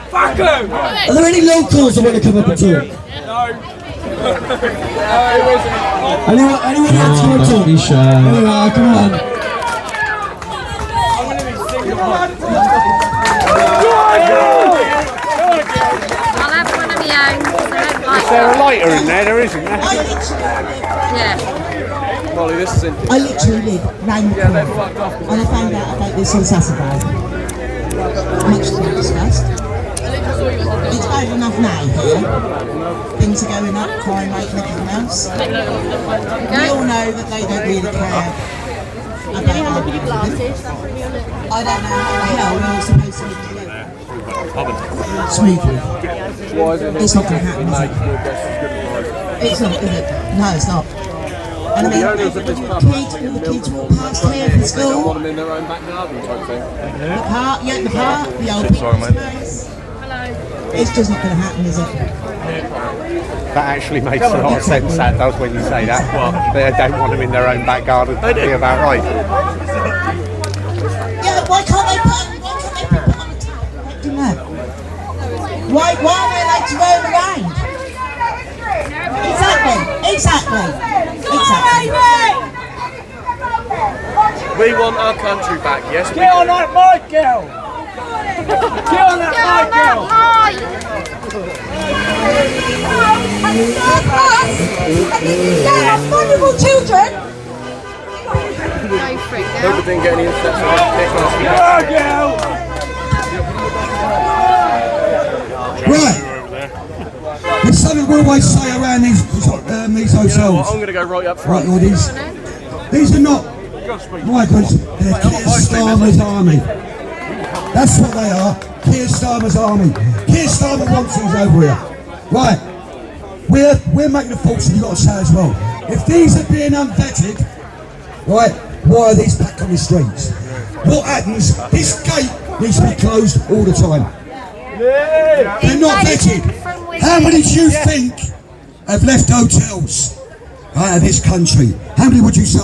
Fuck them! Are there any locals that want to come up and talk? Anyone else want to talk? Be shy. Anyway, come on. I'll have one of my own. Is there a lighter in there? There isn't there? Yeah. Molly, this is in. I literally live round the corner, and I found out about this on Saturday. Much to be discussed. It's bad enough now here. Things are going up, crime rate and everything else. We all know that they don't really care about our living. I don't know how the hell we're all supposed to live together smoothly. It's not going to happen, is it? It's not, is it? No, it's not. And I mean, all the kids walk past here from school. Want them in their own back garden type thing. The park, the old people's place. It's just not going to happen, is it? That actually makes a lot of sense, that does, when you say that. What? They don't want them in their own back garden. That'd be about right. Yeah, why can't they put on the top? Do that? Why are they allowed to roam around? Exactly. We want our country back, yes. Get on that mic, girl! Get on that mic, girl! Vulnerable children! Go for it, Hope we didn't get any Right. There's something we always say around these hotels. I'm going to go right up front. Right, these are not migrants, they're Keir Starmer's army. That's what they are. Keir Starmer's army. Keir Starmer wants things over here. Right. We're making a fortune, you've got to say as well. If these are being unvetted, right, why are these back on the streets? What happens? This gate needs to be closed all the time. They're not vetted. How many do you think have left hotels out of this country? How many would you say?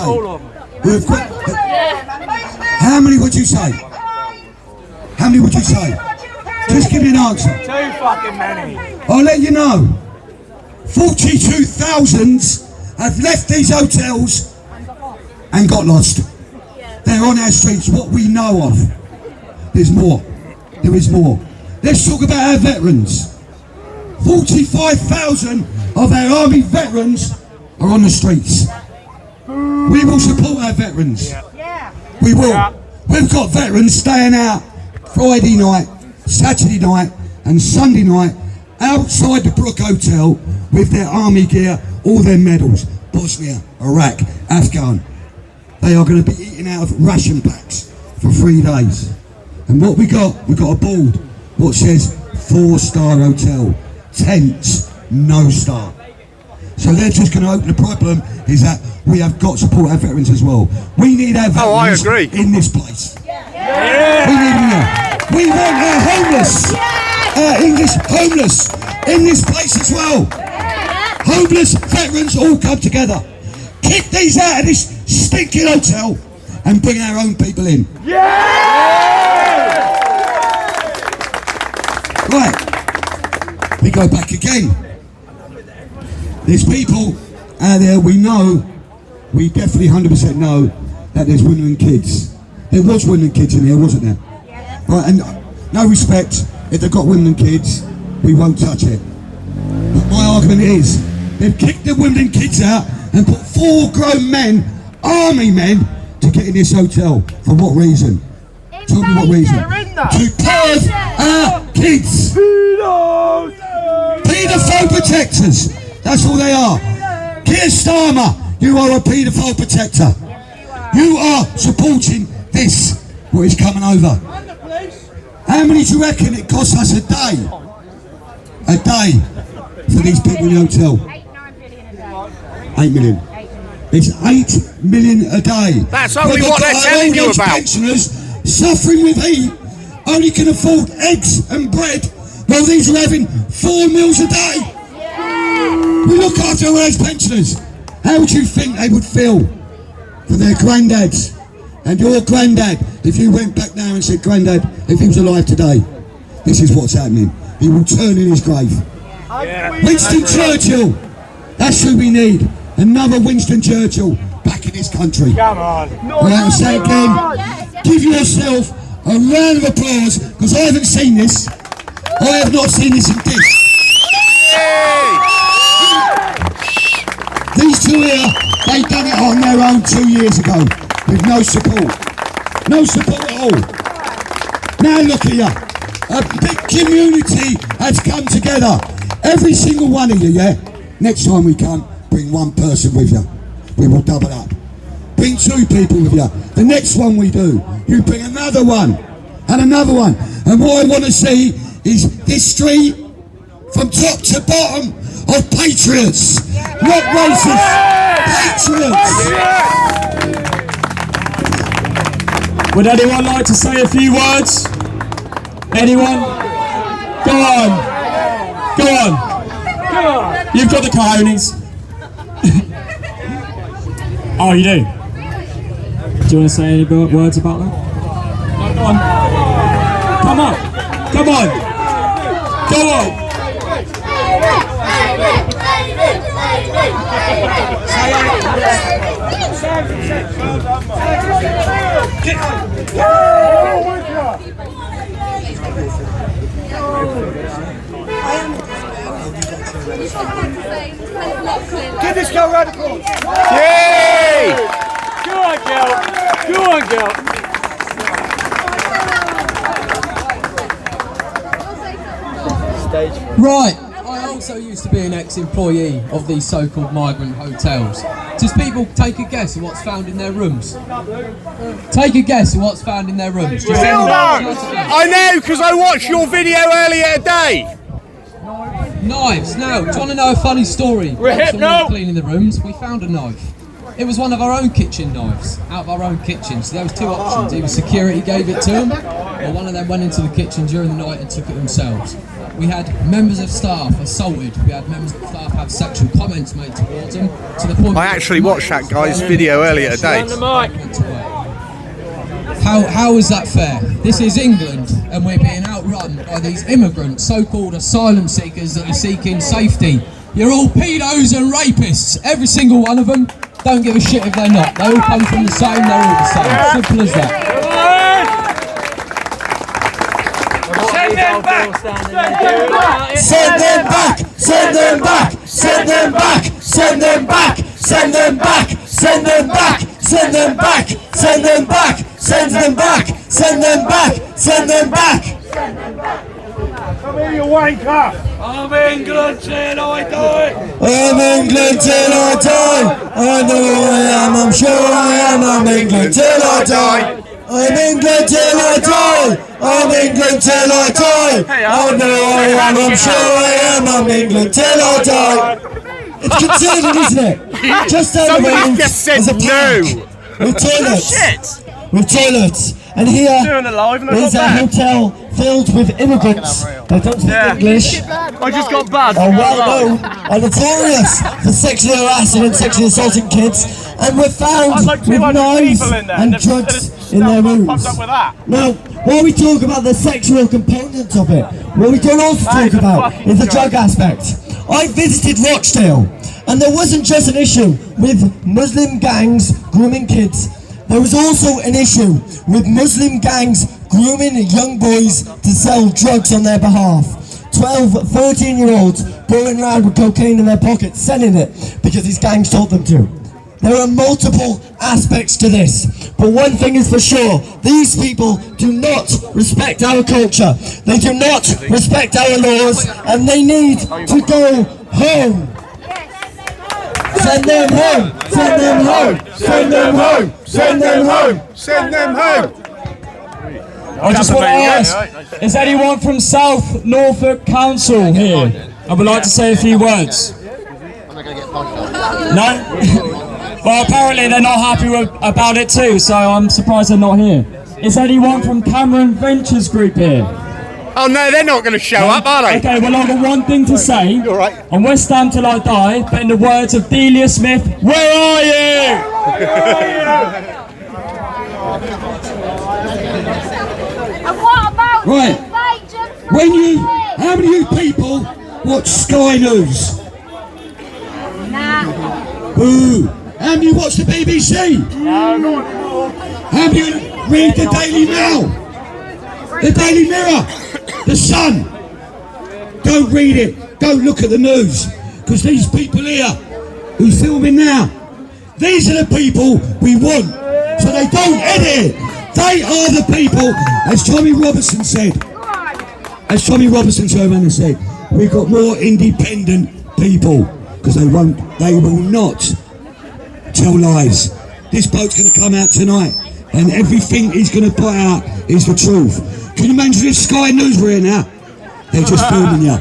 How many would you say? How many would you say? Just give me an answer. Too fucking many. I'll let you know. 42,000 have left these hotels and got lost. They're on our streets, what we know of. There's more. There is more. Let's talk about our veterans. 45,000 of our army veterans are on the streets. We will support our veterans. We will. We've got veterans staying out Friday night, Saturday night and Sunday night outside the Brook Hotel with their army gear, all their medals. Bosnia, Iraq, Afghan. They are going to be eating out of ration packs for 3 days. And what we got a board what says 4-star hotel, tents, no star. So they're just going to open. The problem is that we have got to support our veterans as well. We need our veterans in this place. We need them here. We want our homeless, our English homeless in this place as well. Homeless veterans all come together. Kick these out of this stinking hotel and bring our own people in. Right, we go back again. There's people out there we know, we definitely 100% know that there's women and kids. There was women and kids in here, wasn't there? Right, and no respect, if they've got women and kids, we won't touch it. But my argument is, they've kicked the women and kids out and put 4 grown men, army men, to get in this hotel. For what reason? Tell me what reason. To perv our kids. Paedophile protectors. That's all they are. Keir Starmer, you are a paedophile protector. You are supporting this, what is coming over. How many do you reckon it costs us a day? A day for these people in the hotel? 8 million. It's 8 million a day. That's only what they're telling you about. Pensioners suffering with heat only can afford eggs and bread, while these are having 4 meals a day. We look after all those pensioners. How would you think they would feel for their granddads? And your granddad, if you went back now and said, Granddad, if he was alive today, this is what's happening. He will turn in his grave. Winston Churchill, that's who we need. Another Winston Churchill back in this country. Come on. I'll say again, give yourself a round of applause, because I haven't seen this. I have not seen this in Diss. These two here, they done it on their own 2 years ago, with no support. No support at all. Now look at you. A big community has come together. Every single one of you, yeah? Next time we come, bring 1 person with you. We will double up. Bring 2 people with you. The next one we do, you bring another one and another one. And what I want to see is this street from top to bottom of patriots, not racists, patriots. Would anyone like to say a few words? Anyone? Go on. Go on. You've got the cojones. Oh, you do? Do you want to say any words about that? No, go on. Come on. Come on. Go on. Give this girl a round of applause. Yay! Go on, girl. Go on, girl. Right, I also used to be an ex-employee of these so-called migrant hotels. Does people take a guess of what's found in their rooms? Take a guess of what's found in their rooms. I know, because I watched your video earlier today. Knives. Now, do you want to know a funny story? Whilst we were cleaning the rooms, we found a knife. It was one of our own kitchen knives, out of our own kitchen. So there was two options. Either security gave it to them, or one of them went into the kitchen during the night and took it themselves. We had members of staff assaulted. We had members of staff have sexual comments made towards them, to the point. I actually watched that guy's video earlier today. How is that fair? This is England, and we're being outrun by these immigrants, so-called asylum seekers that are seeking safety. You're all pedos and rapists, every single one of them. Don't give a shit if they're not. They all come from the same, they're all the same. Simple as that. Send them back! Send them back! Send them back! Send them back! Send them back! Send them back! Send them back! Send them back! Send them back! Send them back! Send them back! Send them back! Come here, you wanker! I'm England till I die! I'm England till I die! I know I am, I'm sure I am. I'm England till I die! I'm England till I die! I'm England till I die! I know I am, I'm sure I am. I'm England till I die! It's concerning, isn't it? Just down the road just said there's a park with toilets. With toilets. And here is a hotel filled with immigrants that don't speak English. I just got bad. Are well known, are notorious for sexually harassing and sexually assaulting kids, and were found with knives and drugs in their rooms. Now, while we talk about the sexual component of it, what we don't also talk about is the drug aspect. I visited Rochdale, and there wasn't just an issue with Muslim gangs grooming kids. There was also an issue with Muslim gangs grooming young boys to sell drugs on their behalf. 12, 13-year-olds going around with cocaine in their pockets, selling it because these gangs told them to. There are multiple aspects to this, but one thing is for sure, these people do not respect our culture, they do not respect our laws, and they need to go home. Send them home! Send them home! Send them home! Send them home! Send them home! I just want to ask, is anyone from South Norfolk Council here? I would like to say a few words. No? Well, apparently they're not happy about it too, so I'm surprised they're not here. Is anyone from Cameron Ventures Group here? Oh no, they're not going to show up, are they? Okay, well I've got one thing to say. All right. On West Ham till I die, but in the words of Delia Smith, where are you? And what about Right. How many of you people watch Sky News? Nah. Boo! How many watch the BBC? How many read the Daily Mail? The Daily Mirror? The Sun? Don't read it. Don't look at the news. Because these people here who's filming now, these are the people we want. So they don't edit it. They are the people, as Tommy Robertson said. As Tommy Robertson said, we've got more independent people. Because they will not tell lies. This bloke's going to come out tonight and everything he's going to put out is the truth. Can you imagine if Sky News were here now? They're just filming you.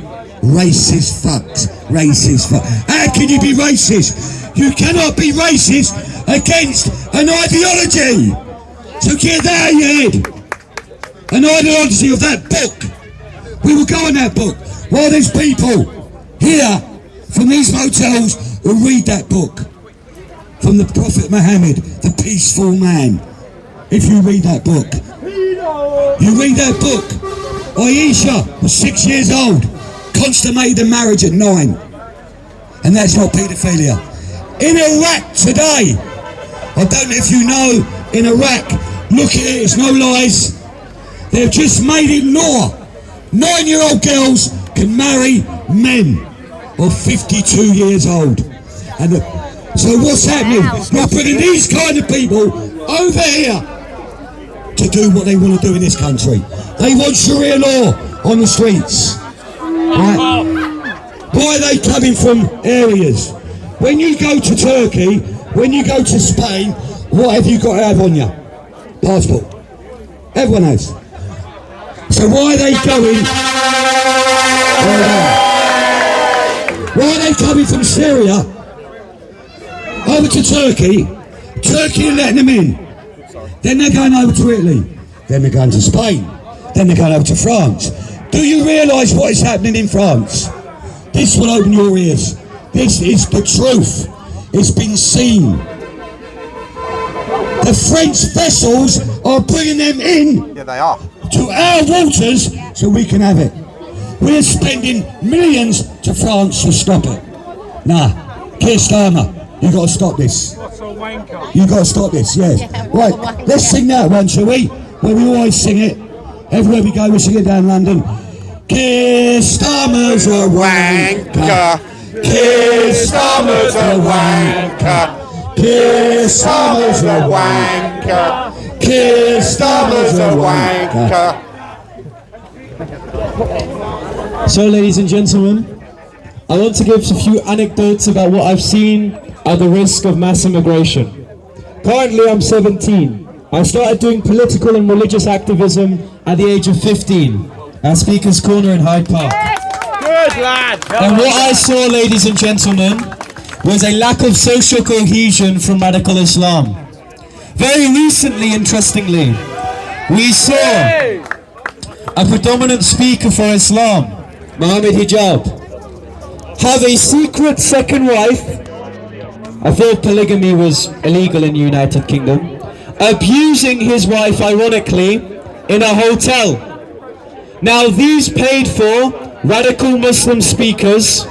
Racist fucks. Racist fuck. How can you be racist? You cannot be racist against an ideology. So get that out of your head. An ideology of that book. We will go on that book. While there's people here from these motels who read that book from the Prophet Muhammad, the peaceful man. If you read that book, you read that book. Aisha was 6 years old, consummated a marriage at 9, and that's not paedophilia. In Iraq today, I don't know if you know, in Iraq, look at it, it's no lies. They've just made it law. 9-year-old girls can marry men of 52 years old. And so what's happening? We're putting these kind of people over here to do what they want to do in this country. They want Sharia law on the streets. Right? Why are they coming from areas? When you go to Turkey, when you go to Spain, what have you got to have on you? Passport. Everyone has. So why are they going? Why are they coming from Syria over to Turkey? Turkey are letting them in. Then they're going over to Italy. Then they're going to Spain. Then they're going over to France. Do you realise what is happening in France? This will open your ears. This is the truth. It's been seen. The French vessels are bringing them in Yeah, they are. to our waters so we can have it. We're spending millions to France to stop it. Nah, Keir Starmer, you got to stop this. You got to stop this, yes. Right, let's sing that one, shall we? Well, we always sing it. Everywhere we go, we sing it down London. Keir Starmer's a wanker. Keir Starmer's a wanker. Keir Starmer's a wanker. Keir Starmer's a wanker. So, ladies and gentlemen, I want to give a few anecdotes about what I've seen at the risk of mass immigration. Currently, I'm 17. I started doing political and religious activism at the age of 15 at Speaker's Corner in Hyde Park. Good lad. And what I saw, ladies and gentlemen, was a lack of social cohesion from radical Islam. Very recently, interestingly, we saw a predominant speaker for Islam, Mohammed Hijab, have a secret second wife. I thought polygamy was illegal in the United Kingdom. Abusing his wife, ironically, in a hotel. Now, these paid for radical Muslim speakers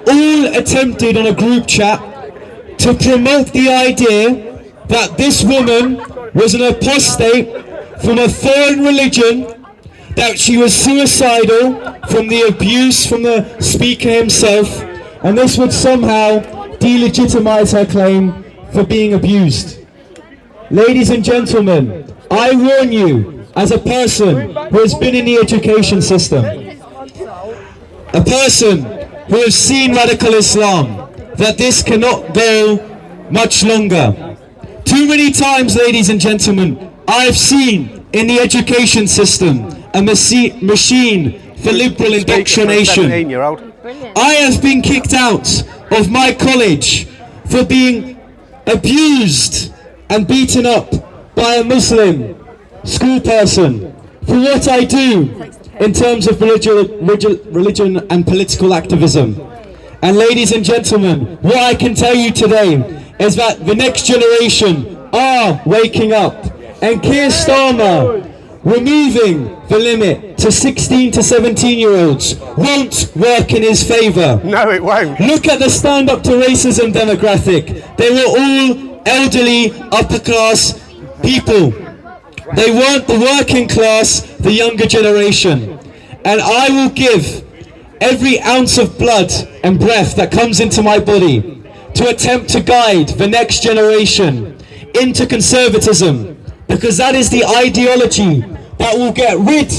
all attempted on a group chat to promote the idea that this woman was an apostate from a foreign religion, that she was suicidal from the abuse from the speaker himself, and this would somehow delegitimize her claim for being abused. Ladies and gentlemen, I warn you, as a person who has been in the education system, a person who has seen radical Islam, that this cannot go much longer. Too many times, ladies and gentlemen, I've seen in the education system a machine for liberal indoctrination. I have been kicked out of my college for being abused and beaten up by a Muslim school person for what I do in terms of religion and political activism. And ladies and gentlemen, what I can tell you today is that the next generation are waking up, and Keir Starmer removing the limit to 16 to 17-year-olds won't work in his favour. No, it won't. Look at the Stand Up to Racism demographic. They were all elderly, upper-class people. They weren't the working class, the younger generation. And I will give every ounce of blood and breath that comes into my body to attempt to guide the next generation into conservatism, because that is the ideology that will get rid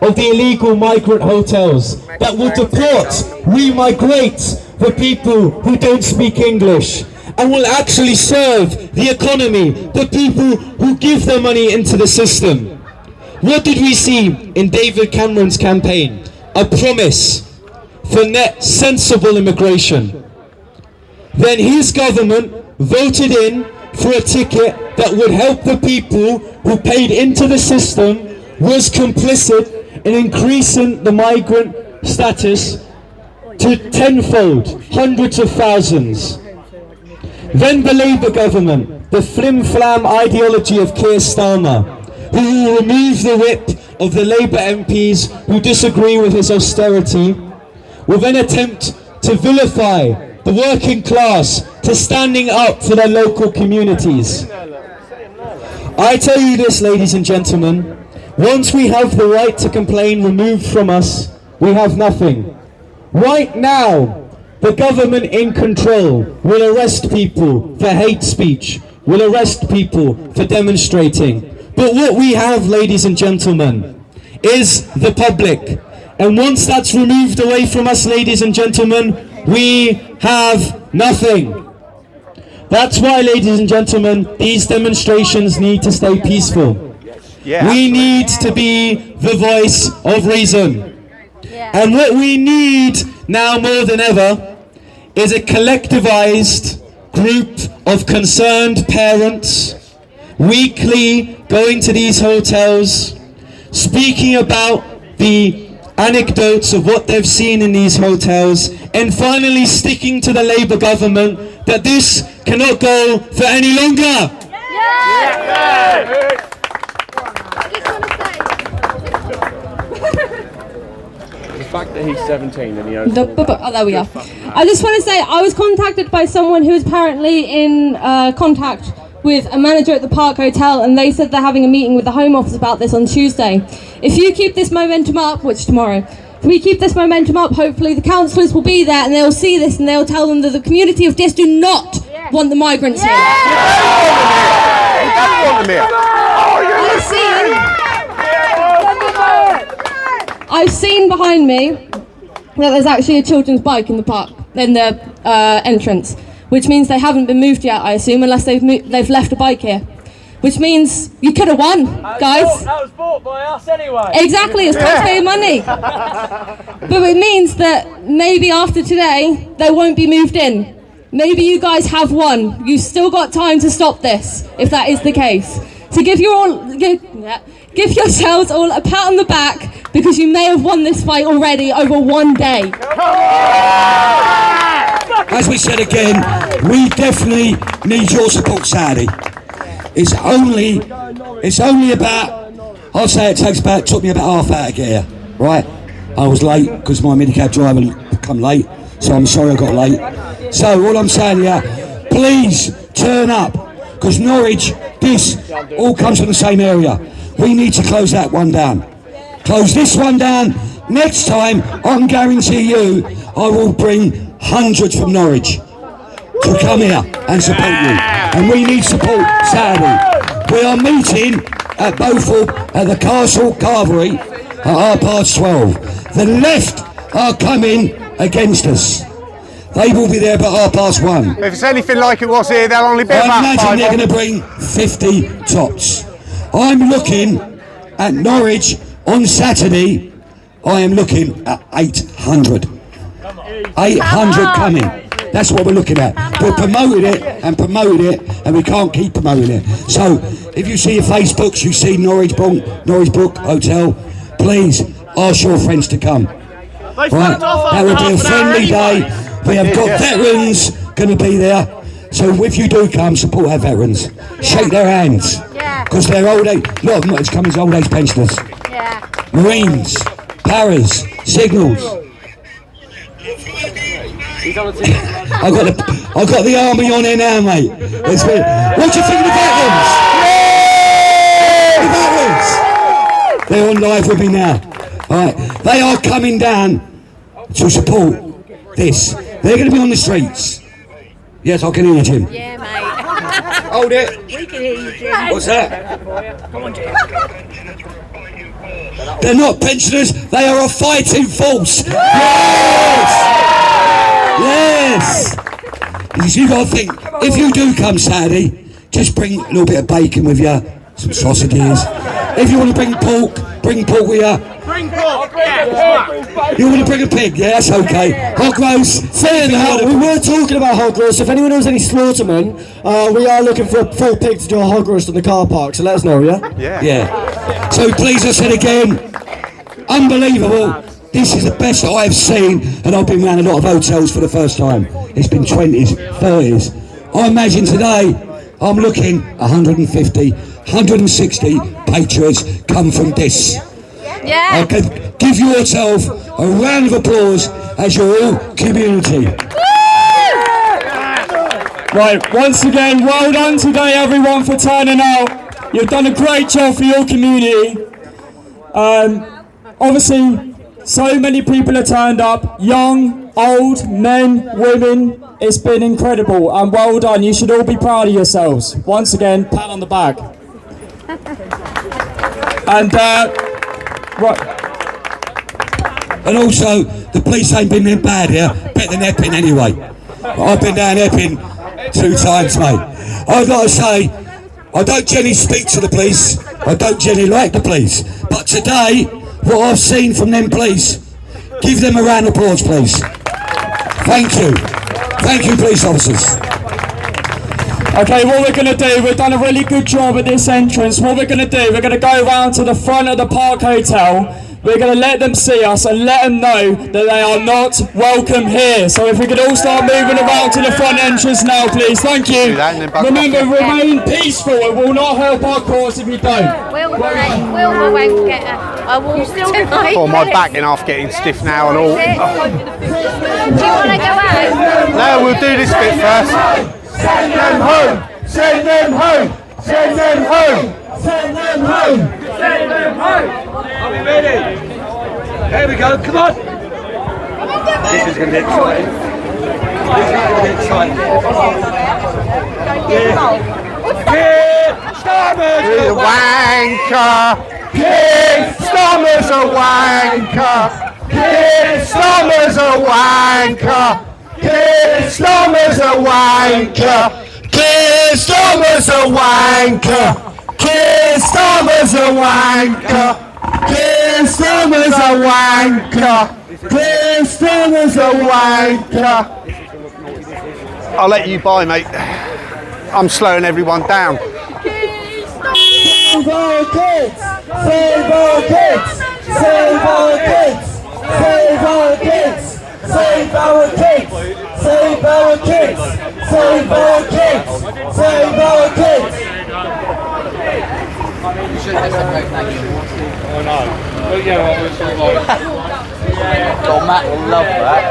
of the illegal migrant hotels, that will deport, remigrate the people who don't speak English, and will actually serve the economy, the people who give their money into the system. What did we see in David Cameron's campaign? A promise for net sensible immigration. Then his government voted in for a ticket that would help the people who paid into the system, was complicit in increasing the migrant status to tenfold, hundreds of thousands. Then the Labour government, the flim-flam ideology of Keir Starmer, who will remove the whip of the Labour MPs who disagree with his austerity, will then attempt to vilify the working class to standing up for their local communities. I tell you this, ladies and gentlemen, once we have the right to complain removed from us, we have nothing. Right now, the government in control will arrest people for hate speech, will arrest people for demonstrating. But what we have, ladies and gentlemen, is the public. And once that's removed away from us, ladies and gentlemen, we have nothing. That's why, ladies and gentlemen, these demonstrations need to stay peaceful. We need to be the voice of reason. And what we need now more than ever is a collectivized group of concerned parents weekly going to these hotels, speaking about the anecdotes of what they've seen in these hotels, and finally sticking to the Labour government that this cannot go for any longer. The fact that he's 17 and he owns Oh, there we are. I just want to say I was contacted by someone who is apparently in contact with a manager at the Park Hotel, and they said they're having a meeting with the Home Office about this on Tuesday. If you keep this momentum up, which tomorrow, if we keep this momentum up, hopefully the councillors will be there and they'll see this and they'll tell them that the community of Diss do not want the migrants here. I've seen behind me that there's actually a children's bike in the park, in the entrance, which means they haven't been moved yet, I assume, unless they've left a bike here. Which means you could have won, guys. That was bought by us anyway. Exactly, it's taxpayer money. But it means that maybe after today, they won't be moved in. Maybe you guys have won. You've still got time to stop this, if that is the case. So give yourselves all a pat on the back, because you may have won this fight already over one day. As we said again, we definitely need your support, Saturday. It's only about, I'll say it took me about half hour to get here, right? I was late because my minicab driver come late, so I'm sorry I got late. So all I'm saying here, please turn up, because Norwich, this all comes from the same area. We need to close that one down. Close this one down. Next time, I can guarantee you, I will bring hundreds from Norwich to come here and support you. And we need support Saturday. We are meeting at Beaufort at the Castle Carvery at 12:30. The left are coming against us. They will be there by 1:30. If it's anything like it was here, they'll only be I about imagine they're going to bring 50 tops. I'm looking at Norwich on Saturday. I am looking at 800. 800 coming. That's what we're looking at. We're promoting it, and we can't keep promoting it. So, if you see your Facebooks, you see Norwich Brook Hotel, please ask your friends to come. Right? That will be a friendly day. We have got veterans going to be there. So if you do come, support our veterans. Shake their hands. Because they're old age, a lot of them come as old age pensioners. Marines, paras, signals. I've got the army on here now, mate. What do you think of the veterans? The veterans! They're on live with me now. Alright, they are coming down to support this. They're going to be on the streets. Yes, I can hear you, Jim. Yeah, mate. Hold it. We can hear you, Jim. What's that? They're not pensioners, they are a fighting force. Yes! Because you got to think, if you do come Saturday, just bring a little bit of bacon with you, some sausages. If you want to bring pork with you. Bring pork! You want to bring a pig? Yeah, that's okay. Hog roast. Saying that, we were talking about hog roast. If anyone knows any slaughtermen, we are looking for a full pig to do a hog roast in the car park, so let us know, yeah? Yeah. So please, I said again, unbelievable. This is the best I've seen, and I've been around a lot of hotels for the first time. It's been 20s, 30s. I imagine today, I'm looking 150, 160 patriots come from Diss. Yeah. Okay, give yourself a round of applause as your all community. Right, once again, well done today everyone for turning out. You've done a great job for your community. Obviously, so many people have turned up, young, old, men, women. It's been incredible and well done. You should all be proud of yourselves. Once again, pat on the back. And right. And also, the police ain't been bad here. Bet they're Epping anyway. I've been down Epping 2 times, mate. I'd like to say, I don't generally speak to the police, I don't generally like the police, but today, what I've seen from them police, give them a round of applause, please. Thank you. Thank you, police officers. Okay, what we're going to do, we've done a really good job at this entrance. What we're going to do, we're going to go around to the front of the Park Hotel. We're going to let them see us and let them know that they are not welcome here. So if we could all start moving around to the front entrance now, please. Thank you. Remember, remain peaceful. It will not help our cause if you don't. Will won't get a walk tonight. Or my back in half getting stiff now and all. Do you want to go out? No, we'll do this bit first. Send them home! Send them home! Send them home! Send them home! Send them home! Are we ready? There we go, come on! This is going to be exciting. This is going to be exciting. Keir Starmer's a wanker! Keir Starmer's a wanker! Keir Starmer's a wanker! Keir Starmer's a wanker! Keir Starmer's a wanker! Keir Starmer's a wanker! Keir Starmer's a wanker! Keir Starmer's a wanker! I'll let you buy, mate. I'm slowing everyone down. Save our kids! Save our kids! Save our kids! Save our kids! Save our kids! Save our kids! Save our kids! Save our kids! Oh no. Well, yeah, oh, Matt will love that.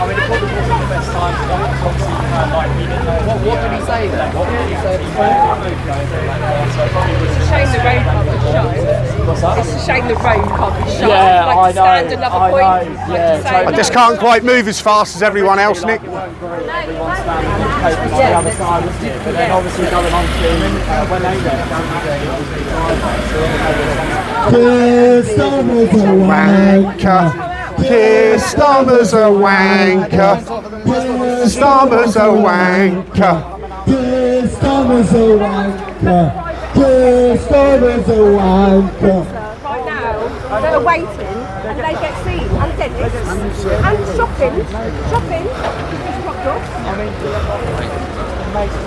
I mean, it probably wasn't the best time to obviously what did he say then? What did he say before? It's a shame the road can't be shown. What's that? It's a shame the road can't be shown. Yeah, like I to stand know. another point. Yeah, I just can't quite move as fast as everyone else, Nick. Everyone standing on the other side, wasn't it? But then obviously going on to when they get Keir Starmer's a wanker! Keir Starmer's a wanker! Keir Starmer's a wanker! Keir Starmer's a wanker! Keir Starmer's a wanker! Right now, they're waiting and they get seen and dentists and shopping is dropped off. And they get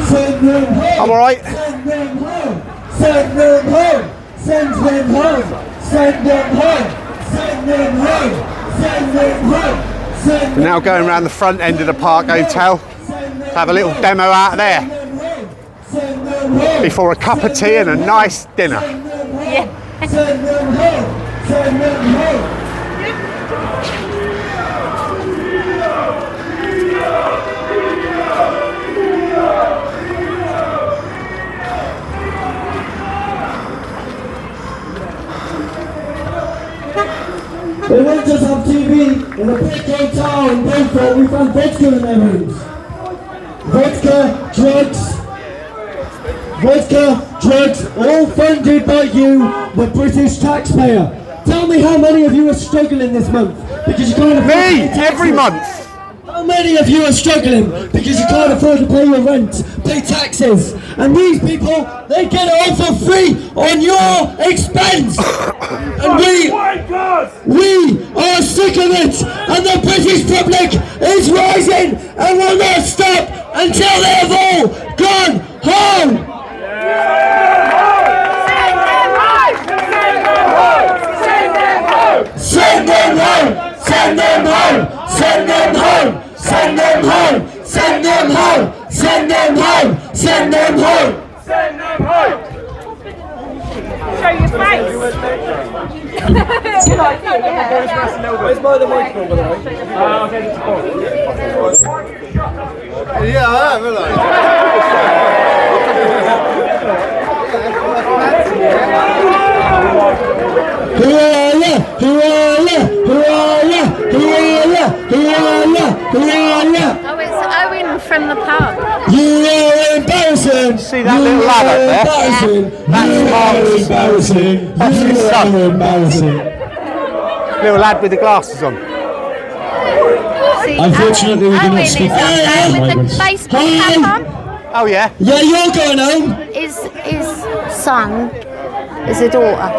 Send them home! I'm alright. Send them home! Send them home! Send them home! Send them home! Send them home! Send them home! We're now going around the front end of the Park Hotel to have a little demo out of there before a cup of tea and a nice dinner. Yeah. Send them home! Send them home! They won't just have TV. In a big hotel in Beaufort, we found vodka in their rooms. Vodka, drugs, all funded by you, the British taxpayer. Tell me how many of you are struggling this month because you can't afford to pay taxes. Every month. How many of you are struggling because you can't afford to pay your rent, pay taxes? And these people, they get it all for free on your expense. And we are sick of it. And the British public is rising and will not stop until they have all gone home. Send them home! Send them home! Send them home! Send them home! Send them home! Send them home! Send them home! Send them home! show your face. Where's my other microphone, by the way? Okay, it's cool. Yeah, I am, haven't I? Who are you? See that little lad up there? That's Mark's embarrassing. That's his son. Embarrassing. Little lad with the glasses on. Unfortunately, we do not speak with the baseball cap on. Oh yeah. Yeah, you're going home. His son is a daughter.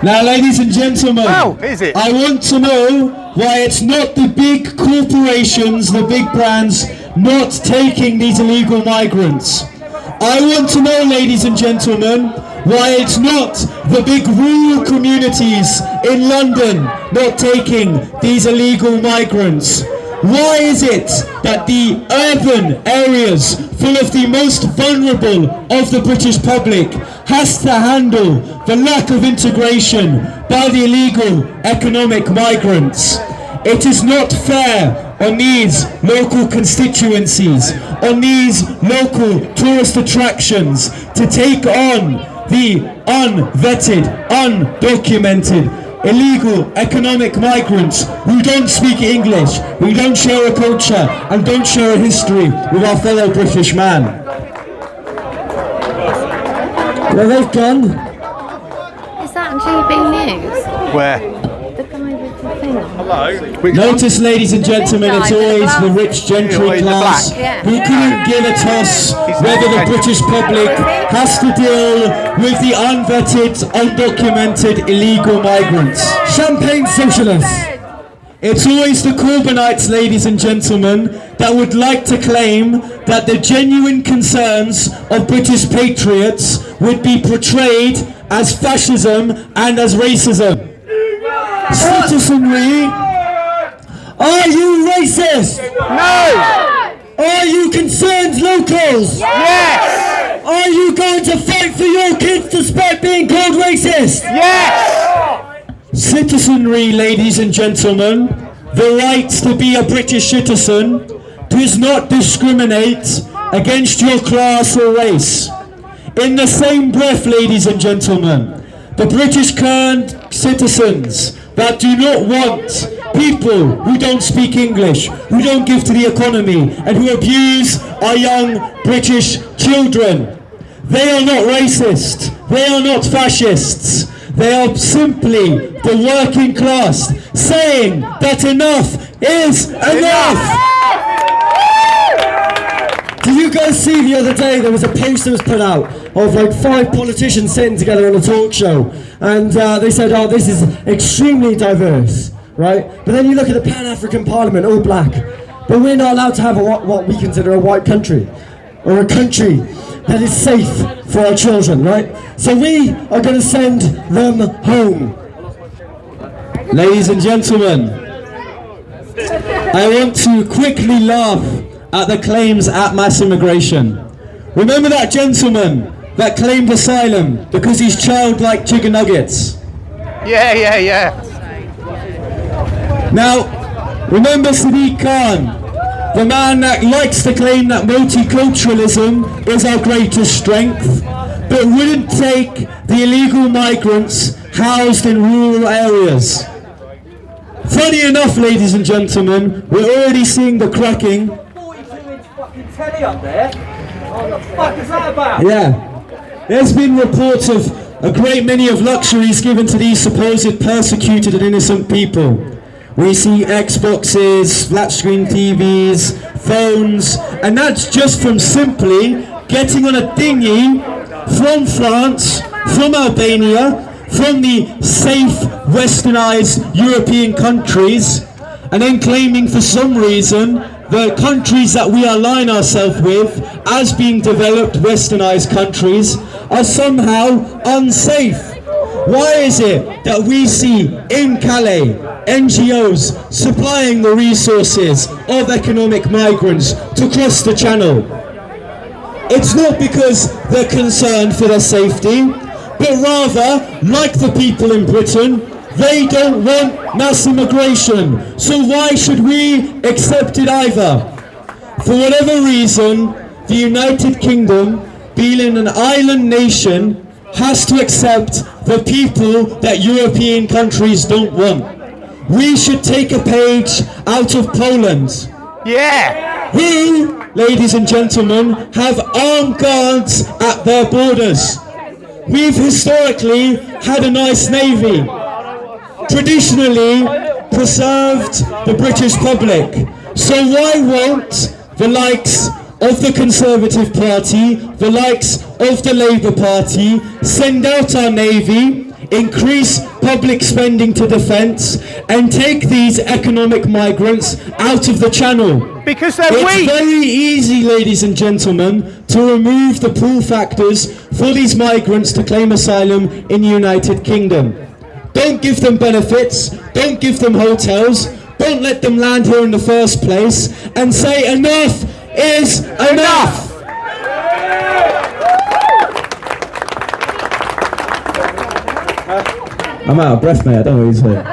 Now, ladies and gentlemen, is it? I want to know why it's not the big corporations, the big brands, not taking these illegal migrants. I want to know, ladies and gentlemen, why it's not the big rural communities in London not taking these illegal migrants. Why is it that the urban areas full of the most vulnerable of the British public has to handle the lack of integration by the illegal economic migrants? It is not fair on these local constituencies, on these local tourist attractions, to take on the unvetted, undocumented, illegal economic migrants who don't speak English, who don't share a culture and don't share a history with our fellow British man. Where they've gone? Is that on GB News? Where? The guy with the thing. Notice, ladies and gentlemen, it's always the rich gentry class who couldn't give a toss whether the British public has to deal with the unvetted, undocumented, illegal migrants. Champagne socialists. It's always the Corbynites, ladies and gentlemen, that would like to claim that the genuine concerns of British patriots would be portrayed as fascism and as racism. Citizenry, are you racist? No! Are you concerned locals? Yes! Are you going to fight for your kids despite being called racist? Yes! Citizenry, ladies and gentlemen, the right to be a British citizen does not discriminate against your class or race. In the same breath, ladies and gentlemen, the British citizens that do not want people who don't speak English, who don't give to the economy, and who abuse our young British children. They are not racist. They are not fascists. They are simply the working class saying that enough is enough. Did you guys see the other day there was a post that was put out of like 5 politicians sitting together on a talk show, and they said, oh, this is extremely diverse, right? But then you look at the Pan-African Parliament, all black, but we're not allowed to have what we consider a white country, or a country that is safe for our children, right? So we are going to send them home. Ladies and gentlemen, I want to quickly laugh at the claims at mass immigration. Remember that gentleman that claimed asylum because he's child like chicken nuggets? Yeah. Now, remember Sadiq Khan, the man that likes to claim that multiculturalism is our greatest strength, but wouldn't take the illegal migrants housed in rural areas. Funny enough, ladies and gentlemen, we're already seeing the cracking. 42-inch fucking telly up there? What the fuck is that about? Yeah. There's been reports of a great many of luxuries given to these supposed persecuted and innocent people. We see Xboxes, flat screen TVs, phones, and that's just from simply getting on a dinghy from France, from Albania, from the safe westernized European countries, and then claiming for some reason the countries that we align ourselves with as being developed westernized countries are somehow unsafe. Why is it that we see in Calais NGOs supplying the resources of economic migrants to cross the channel? It's not because they're concerned for their safety, but rather, like the people in Britain, they don't want mass immigration. So why should we accept it either? For whatever reason, the United Kingdom, being an island nation, has to accept the people that European countries don't want. We should take a page out of Poland. Yeah! Who ladies and gentlemen, have armed guards at their borders. We've historically had a nice navy, traditionally preserved the British public. So why won't the likes of the Conservative Party, the likes of the Labour Party, send out our navy, increase public spending to defence, and take these economic migrants out of the channel? Because they're It's weak. very easy, ladies and gentlemen, to remove the pull factors for these migrants to claim asylum in the United Kingdom. Don't give them benefits, don't give them hotels, don't let them land here in the first place, and say enough is enough! I'm out of breath, mate, I don't know what he's here.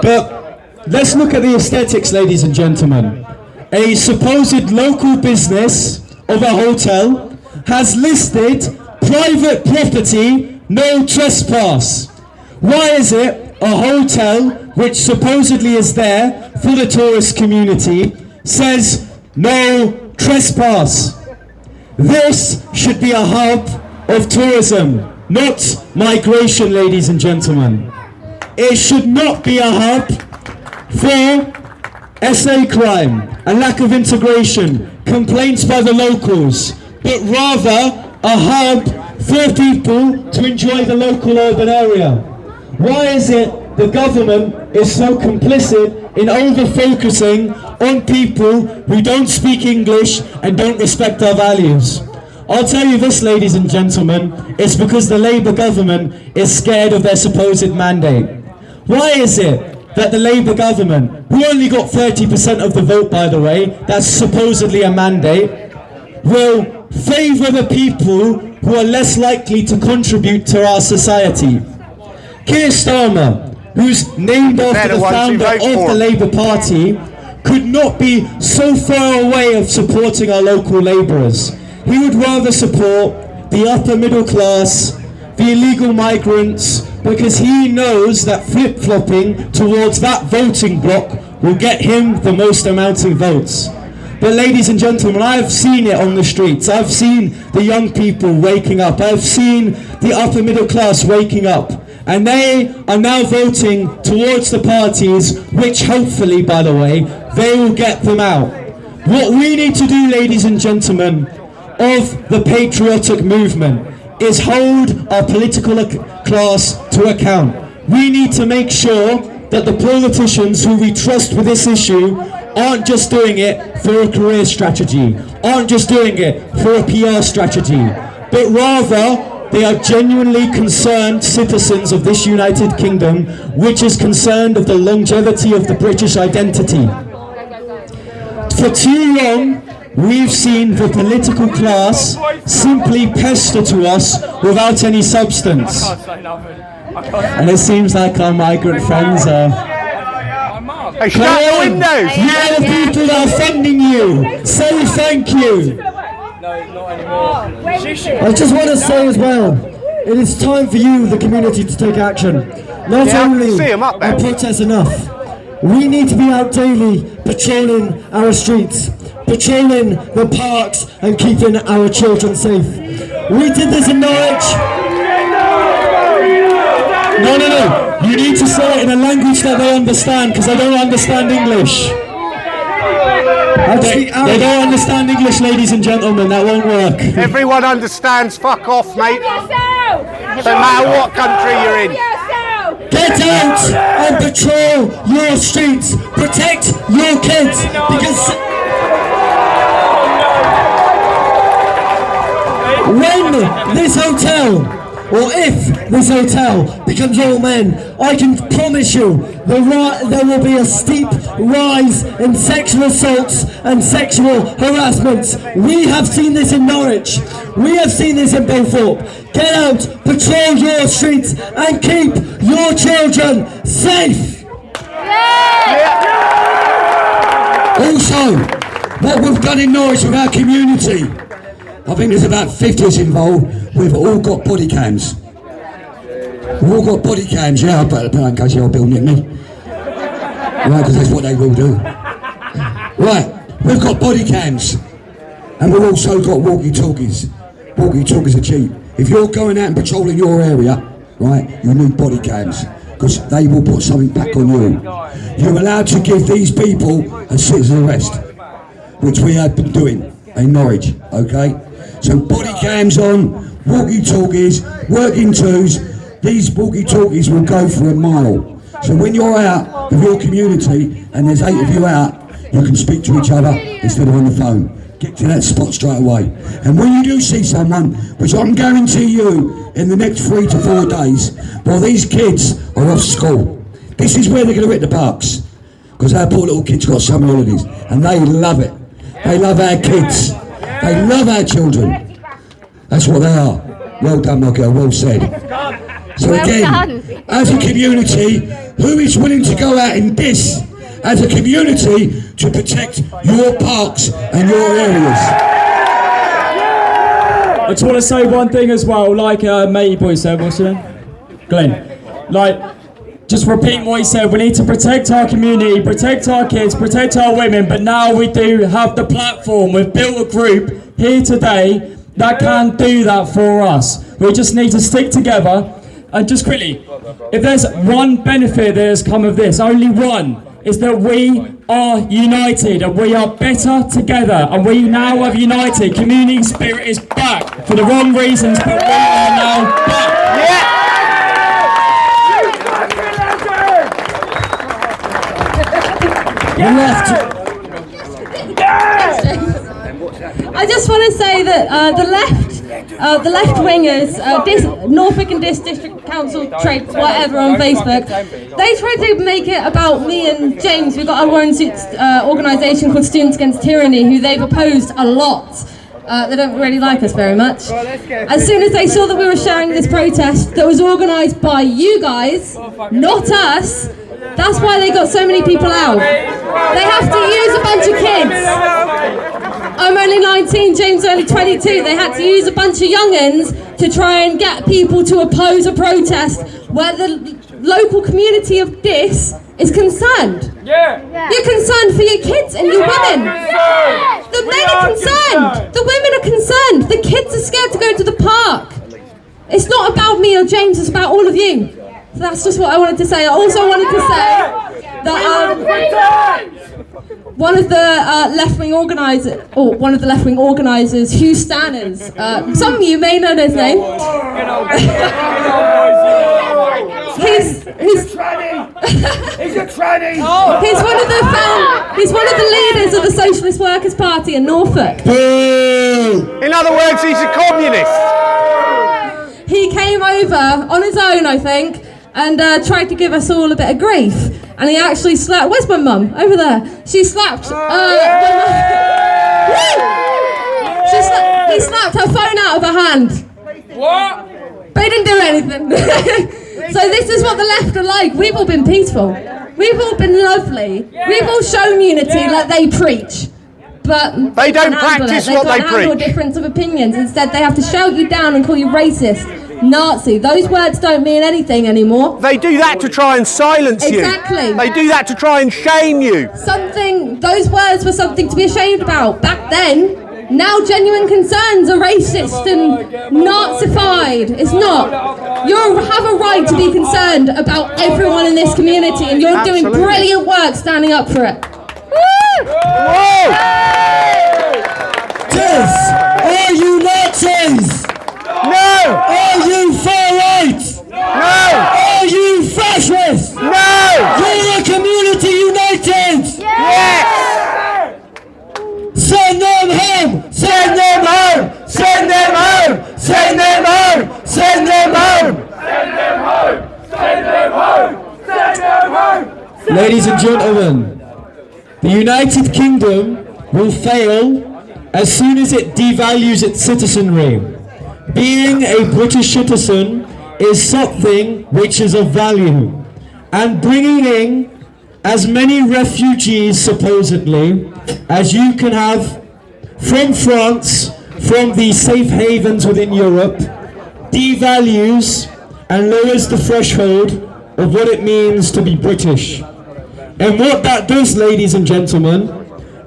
But let's look at the aesthetics, ladies and gentlemen. A supposed local business of a hotel has listed private property, no trespass. Why is it a hotel, which supposedly is there for the tourist community, says no trespass? This should be a hub of tourism, not migration, ladies and gentlemen. It should not be a hub for SA crime and lack of integration, complaints by the locals, but rather a hub for people to enjoy the local urban area. Why is it the government is so complicit in over-focusing on people who don't speak English and don't respect our values? I'll tell you this, ladies and gentlemen, it's because the Labour government is scared of their supposed mandate. Why is it that the Labour government, who only got 30% of the vote, by the way, that's supposedly a mandate, will favour the people who are less likely to contribute to our society? Keir Starmer, who's named after the founder of the Labour Party, could not be so far away of supporting our local labourers. He would rather support the upper middle class, the illegal migrants, because he knows that flip-flopping towards that voting bloc will get him the most amount of votes. But ladies and gentlemen, I've seen it on the streets. I've seen the young people waking up. I've seen the upper middle class waking up. And they are now voting towards the parties, which hopefully, by the way, they will get them out. What we need to do, ladies and gentlemen, of the patriotic movement is hold our political class to account. We need to make sure that the politicians who we trust with this issue aren't just doing it for a career strategy, aren't just doing it for a PR strategy, but rather they are genuinely concerned citizens of this United Kingdom, which is concerned of the longevity of the British identity. For too long, we've seen the political class simply pester to us without any substance. And it seems like our migrant friends are... Hey, shut the windows! You are the people that are funding you! Say thank you! I just want to say as well, it is time for you, the community, to take action. Not only are protests enough, we need to be out daily patrolling our streets, patrolling the parks and keeping our children safe. We did this in Norwich. No. You need to say it in a language that they understand, because they don't understand English. They don't understand English, ladies and gentlemen. That won't work. Everyone understands. Fuck off, mate. No matter what country you're in. Get out and patrol your streets. Protect your kids, because when this hotel, or if this hotel becomes all men, I can promise you there will be a steep rise in sexual assaults and sexual harassments. We have seen this in Norwich. We have seen this in Beaufort. Get out, patrol your streets and keep your children safe. Also, what we've done in Norwich with our community, I think there's about 50 of us involved. We've all got body cams. We've all got body cams, yeah, I better put on because you're building me. Right, because that's what they will do. Right, We've got body cams, and we've also got walkie-talkies. Walkie-talkies are cheap. If you're going out and patrolling your area, right, you need body cams, because they will put something back on you. You're allowed to give these people a citizen arrest, which we have been doing in Norwich, okay? So body cams on, walkie-talkies, working twos. These walkie-talkies will go for a mile. So when you're out of your community and there's 8 of you out, you can speak to each other instead of on the phone. Get to that spot straight away. And when you do see someone, which I'm guarantee you in the next 3 to 4 days, well, these kids are off school. This is where they're going to hit the parks, because our poor little kids got summer holidays, and they love it. They love our kids. They love our children. That's what they are. Well done, my girl. Well said. So again, as a community, who is willing to go out in this as a community to protect your parks and your areas? I just want to say one thing as well, like matey boy said, what's your name? Glenn. Like, just repeating what he said, we need to protect our community, protect our kids, protect our women, but now we do have the platform. We've built a group here today that can do that for us. We just need to stick together. And just quickly, if there's one benefit that has come of this, only one, is that we are united and we are better together, and we now have united. Community spirit is back for the wrong reasons, but we are now back. I just want to say that the left wingers, Diss Norfolk and Diss District Council trade whatever on Facebook, they tried to make it about me and James. We've got our own organisation called Students Against Tyranny, who they've opposed a lot. They don't really like us very much. As soon as they saw that we were sharing this protest that was organised by you guys, not us, that's why they got so many people out. They have to use a bunch of kids. I'm only 19, James only 22. They had to use a bunch of young'uns to try and get people to oppose a protest where the local community of Diss is concerned. You're concerned for your kids and your women. The men are concerned. The women are concerned. The kids are scared to go to the park. It's not about me or James, it's about all of you. So that's just what I wanted to say. I also wanted to say that one of the left-wing organisers, Hugh Stanners, some of you may know his name. He's a tranny. He's one of the leaders of the Socialist Workers' Party in Norfolk. In other words, he's a communist. He came over on his own, I think, and tried to give us all a bit of grief. And he actually slapped. Where's my mum? Over there. She slapped. He slapped her phone out of her hand. What? But he didn't do anything. So this is what the left are like. We've all been peaceful. We've all been lovely. We've all shown unity like they preach. But they don't practice what they preach. They can't handle a difference of opinions. Instead, they have to shout you down and call you racist, Nazi. Those words don't mean anything anymore. They do that to try and silence you. Exactly. They do that to try and shame you. Those words were something to be ashamed about back then. Now genuine concerns are racist and Nazified. It's not. You have a right to be concerned about everyone in this community, and you're doing brilliant work standing up for it. Whoa! Diss, are you Nazis? No! Are you far-right? No! Are you fascists? No! You're a community united! Yes! Send them home! Send them home! Send them home! Send them home! Send them home! Send them home! Send them home! Send them home! Ladies and gentlemen, the United Kingdom will fail as soon as it devalues its citizenry. Being a British citizen is something which is of value, and bringing in as many refugees supposedly as you can have from France, from the safe havens within Europe, devalues and lowers the threshold of what it means to be British. And what that does, ladies and gentlemen,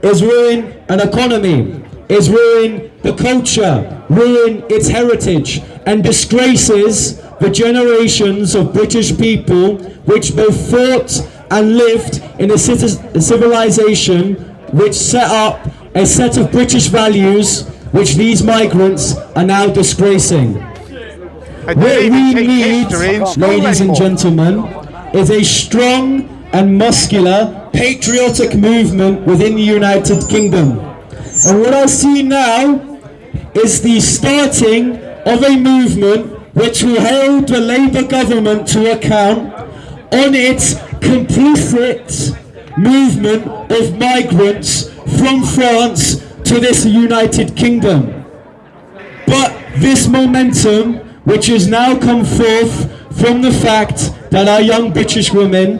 is ruin an economy, is ruin the culture, ruin its heritage, and disgraces the generations of British people which both fought and lived in a civilization which set up a set of British values which these migrants are now disgracing. What we need, ladies and gentlemen, is a strong and muscular patriotic movement within the United Kingdom. And what I see now is the starting of a movement which will hold the Labour government to account on its complicit movement of migrants from France to this United Kingdom. But this momentum, which has now come forth from the fact that our young British women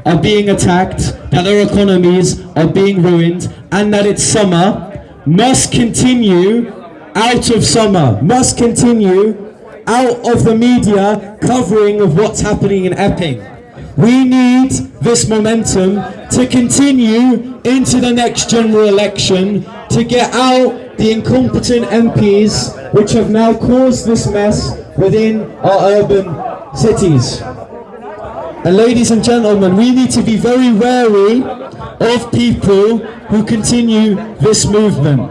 are being attacked, that their economies are being ruined, and that it's summer, must continue out of summer, must continue out of the media covering of what's happening in Epping. We need this momentum to continue into the next general election to get out the incompetent MPs which have now caused this mess within our urban cities. And ladies and gentlemen, we need to be very wary of people who continue this movement.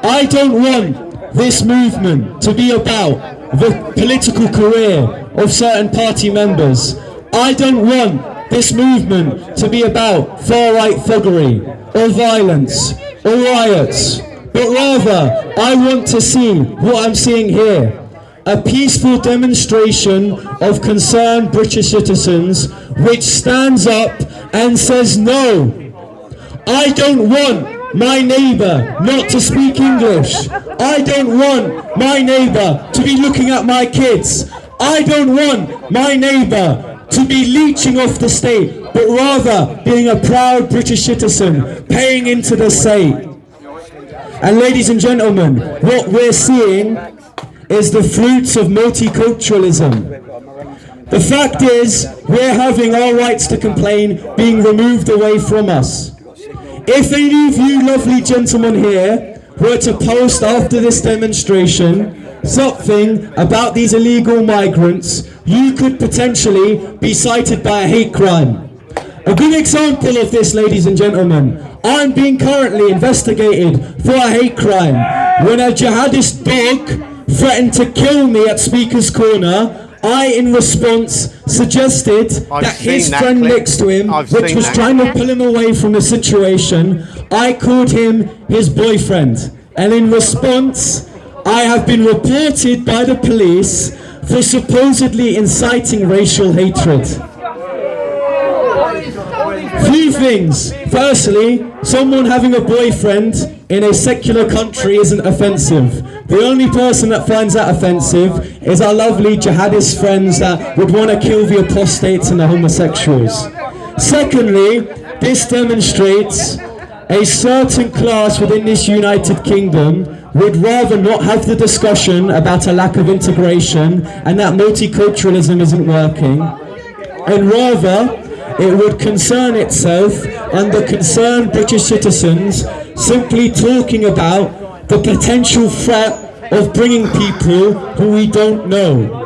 I don't want this movement to be about the political career of certain party members. I don't want this movement to be about far-right thuggery or violence or riots, but rather I want to see what I'm seeing here. A peaceful demonstration of concerned British citizens which stands up and says no. I don't want my neighbour not to speak English. I don't want my neighbour to be looking at my kids. I don't want my neighbour to be leeching off the state, but rather being a proud British citizen, paying into the state. And ladies and gentlemen, what we're seeing is the fruits of multiculturalism. The fact is, we're having our rights to complain being removed away from us. If any of you lovely gentlemen here were to post after this demonstration something about these illegal migrants, you could potentially be cited by a hate crime. A good example of this, ladies and gentlemen, I'm being currently investigated for a hate crime when a jihadist dog threatened to kill me at Speaker's Corner. I, in response, suggested that his friend next to him, which was trying to pull him away from the situation, I called him his boyfriend. And in response, I have been reported by the police for supposedly inciting racial hatred. Few things. Firstly, someone having a boyfriend in a secular country isn't offensive. The only person that finds that offensive is our lovely jihadist friends that would want to kill the apostates and the homosexuals. Secondly, this demonstrates a certain class within this United Kingdom would rather not have the discussion about a lack of integration and that multiculturalism isn't working, and rather it would concern itself under concerned British citizens simply talking about the potential threat of bringing people who we don't know.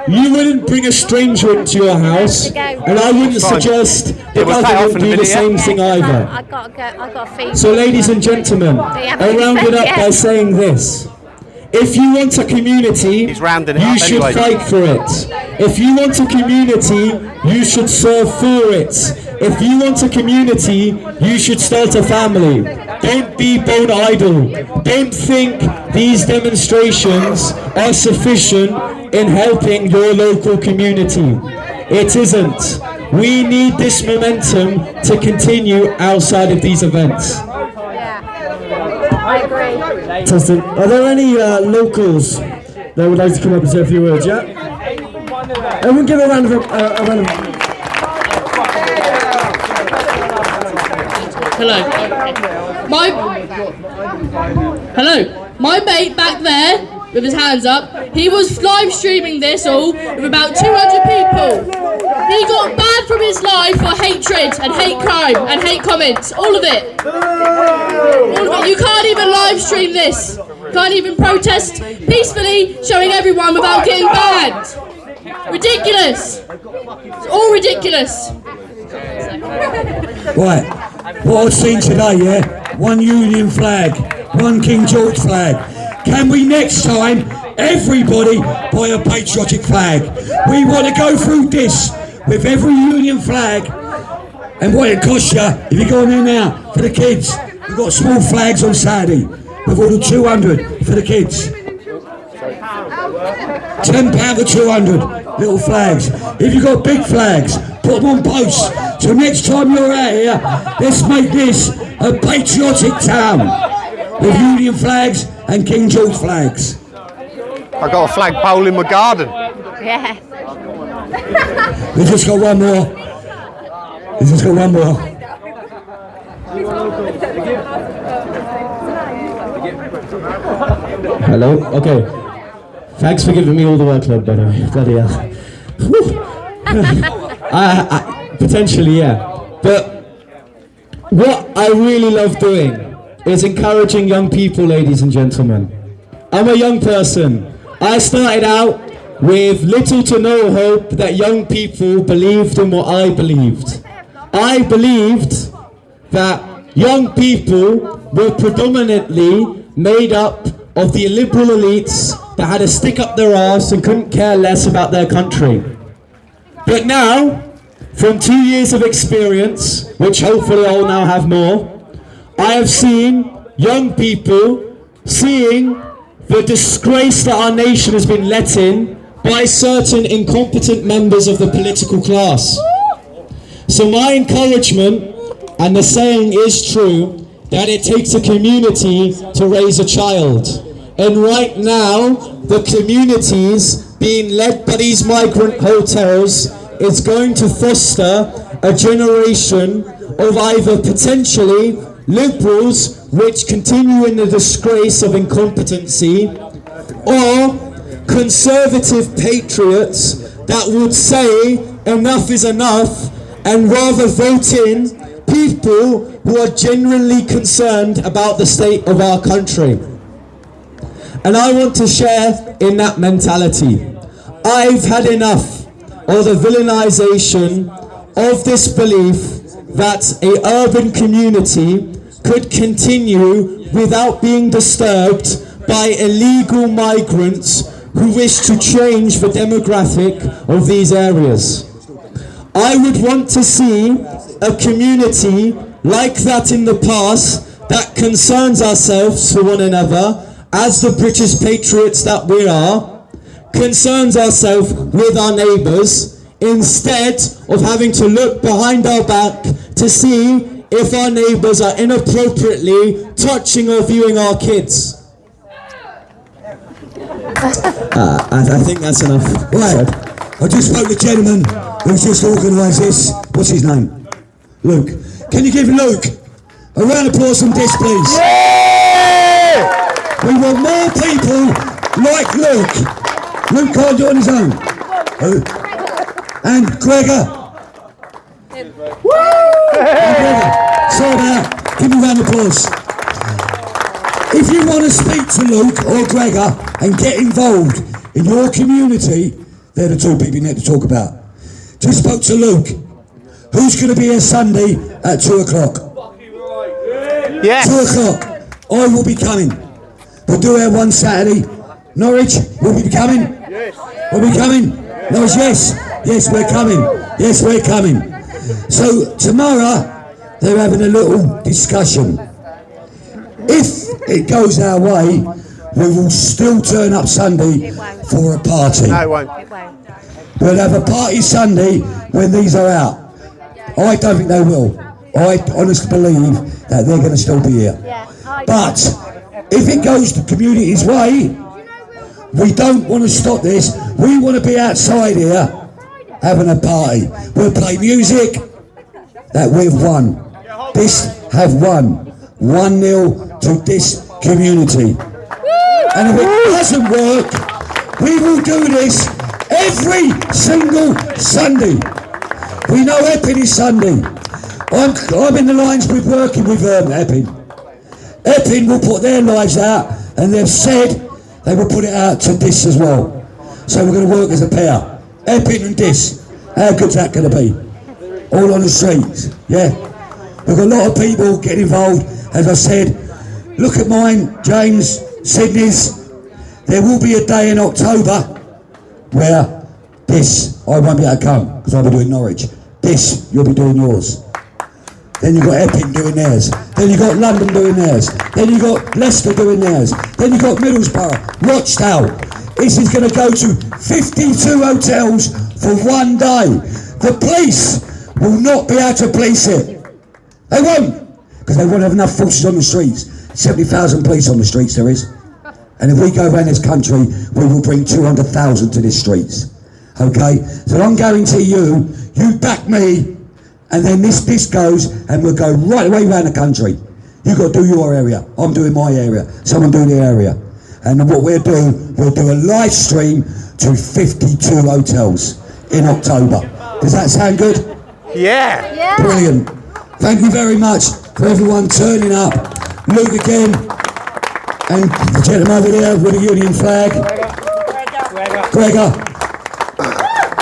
You wouldn't bring a stranger into your house, and I wouldn't suggest the government do the same thing either. I got a feed. So ladies and gentlemen, I'll round it up by saying this. If you want a community, you should fight for it. If you want a community, you should serve for it. If you want a community, you should start a family. Don't be bone idle. Don't think these demonstrations are sufficient in helping your local community. It isn't. We need this momentum to continue outside of these events. I agree. Are there any locals that would like to come up and say a few words, yeah? Everyone give a round of Hello. My mate back there with his hands up. He was live streaming this all with about 200 people. He got banned from his live for hatred and hate crime and hate comments. All of it. All of it. You can't even live stream this. Can't even protest peacefully, showing everyone without getting banned. Ridiculous. It's all ridiculous. Right, what I've seen today, yeah? One Union flag, one King George flag. Can we next time, everybody, buy a patriotic flag? We want to go through this with every Union flag, and what it costs you, if you go on there now, for the kids, we've got small flags on Saturday, with all the 200 for the kids. £10 for 200 little flags. If you've got big flags, put them on posts. So next time you're out here, let's make this a patriotic town with Union flags and King George flags. I got a flagpole in my garden. Yeah. We just got one more. We just got one more. Hello? Okay. Thanks for giving me all the workload, by the way. Bloody hell. Potentially, yeah. But what I really love doing is encouraging young people, ladies and gentlemen. I'm a young person. I started out with little to no hope that young people believed in what I believed. I believed that young people were predominantly made up of the liberal elites that had a stick up their arse and couldn't care less about their country. But now, from 2 years of experience, which hopefully I'll now have more, I have seen young people seeing the disgrace that our nation has been let in by certain incompetent members of the political class. So my encouragement, and the saying is true, that it takes a community to raise a child. And right now, the communities being led by these migrant hotels is going to foster a generation of either potentially liberals which continue in the disgrace of incompetency, or conservative patriots that would say enough is enough and rather vote in people who are genuinely concerned about the state of our country. And I want to share in that mentality. I've had enough of the villainization of this belief that an urban community could continue without being disturbed by illegal migrants who wish to change the demographic of these areas. I would want to see a community like that in the past that concerns ourselves for one another as the British patriots that we are, concerns ourselves with our neighbours, instead of having to look behind our back to see if our neighbours are inappropriately touching or viewing our kids. I think that's enough. Right, I just spoke to the gentleman who's just organised this. What's his name? Luke. Can you give Luke a round of applause from Diss, please? Yeah! We want more people like Luke. Luke can't do it on his own. And Gregor. Woo! And Gregor. Sorry about that. Give me a round of applause. If you want to speak to Luke or Gregor and get involved in your community, they're the two people you need to talk about. Just spoke to Luke. Who's going to be here Sunday at 2 o'clock? Yes. 2 o'clock. I will be coming. We'll do it one Saturday. Norwich, will we be coming? Yes. Will we be coming? Norwich, yes. Yes, we're coming. Yes, we're coming. So tomorrow, they're having a little discussion. If it goes our way, we will still turn up Sunday for a party. No, it won't. We'll have a party Sunday when these are out. I don't think they will. I honestly believe that they're going to still be here. But if it goes the community's way, we don't want to stop this. We want to be outside here having a party. We'll play music that we've won. This have won. 1-0 to this community. And if it doesn't work, we will do this every single Sunday. We know Epping is Sunday. I'm in the lines with working with Epping. Epping will put their lives out, and they've said they will put it out to Diss as well. So we're going to work as a pair. Epping and Diss. How good's that going to be? All on the streets, yeah? We've got a lot of people getting involved, as I said. Look at mine, James, Sydney's. There will be a day in October where Diss, I won't be able to come because I'll be doing Norwich. Diss, you'll be doing yours. Then you've got Epping doing theirs. Then you've got London doing theirs. Then you've got Leicester doing theirs. Then you've got Middlesbrough, Rochdale. This is going to go to 52 hotels for one day. The police will not be able to police it. They won't, because they won't have enough forces on the streets. 70,000 police on the streets there is. And if we go around this country, we will bring 200,000 to the streets. Okay? So I'm guarantee you back me, and then this goes, and we'll go right away around the country. You've got to do your area. I'm doing my area. Someone doing their area. And then what we'll do a live stream to 52 hotels in October. Does that sound good? Yeah. Brilliant. Thank you very much for everyone turning up. Luke again, and the gentleman over there with the Union flag. Gregor.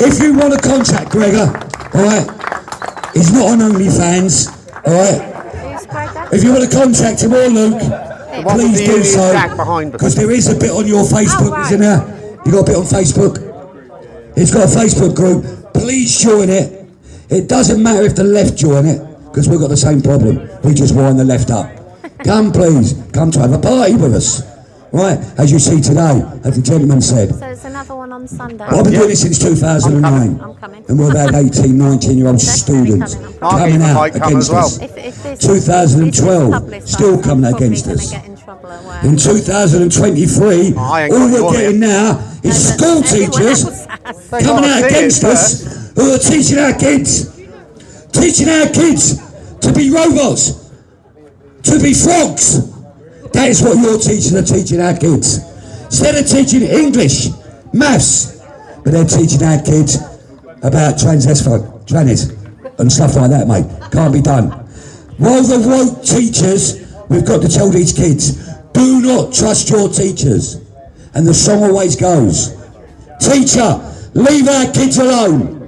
If you want to contact Gregor, alright, he's not on OnlyFans, alright? If you want to contact him or Luke, please do so, because there is a bit on your Facebook, isn't there? You got a bit on Facebook? It's got a Facebook group. Please join it. It doesn't matter if the left join it, because we've got the same problem. We just wind the left up. Come please, come to have a party with us. Right, as you see today, as the gentleman said. So it's another one on Sunday. I've been doing this since 2009. I'm coming. And we've had 18, 19-year-old students coming out against us. 2012, still coming against us. In 2023, all we're getting now is school teachers coming out against us who are teaching our kids to be robots, to be frogs. That is what your teachers are teaching our kids. Instead of teaching English, maths, but they're teaching our kids about trannies and stuff like that, mate. Can't be done. While the woke teachers, we've got to tell these kids, do not trust your teachers. And the song always goes, teacher, leave our kids alone.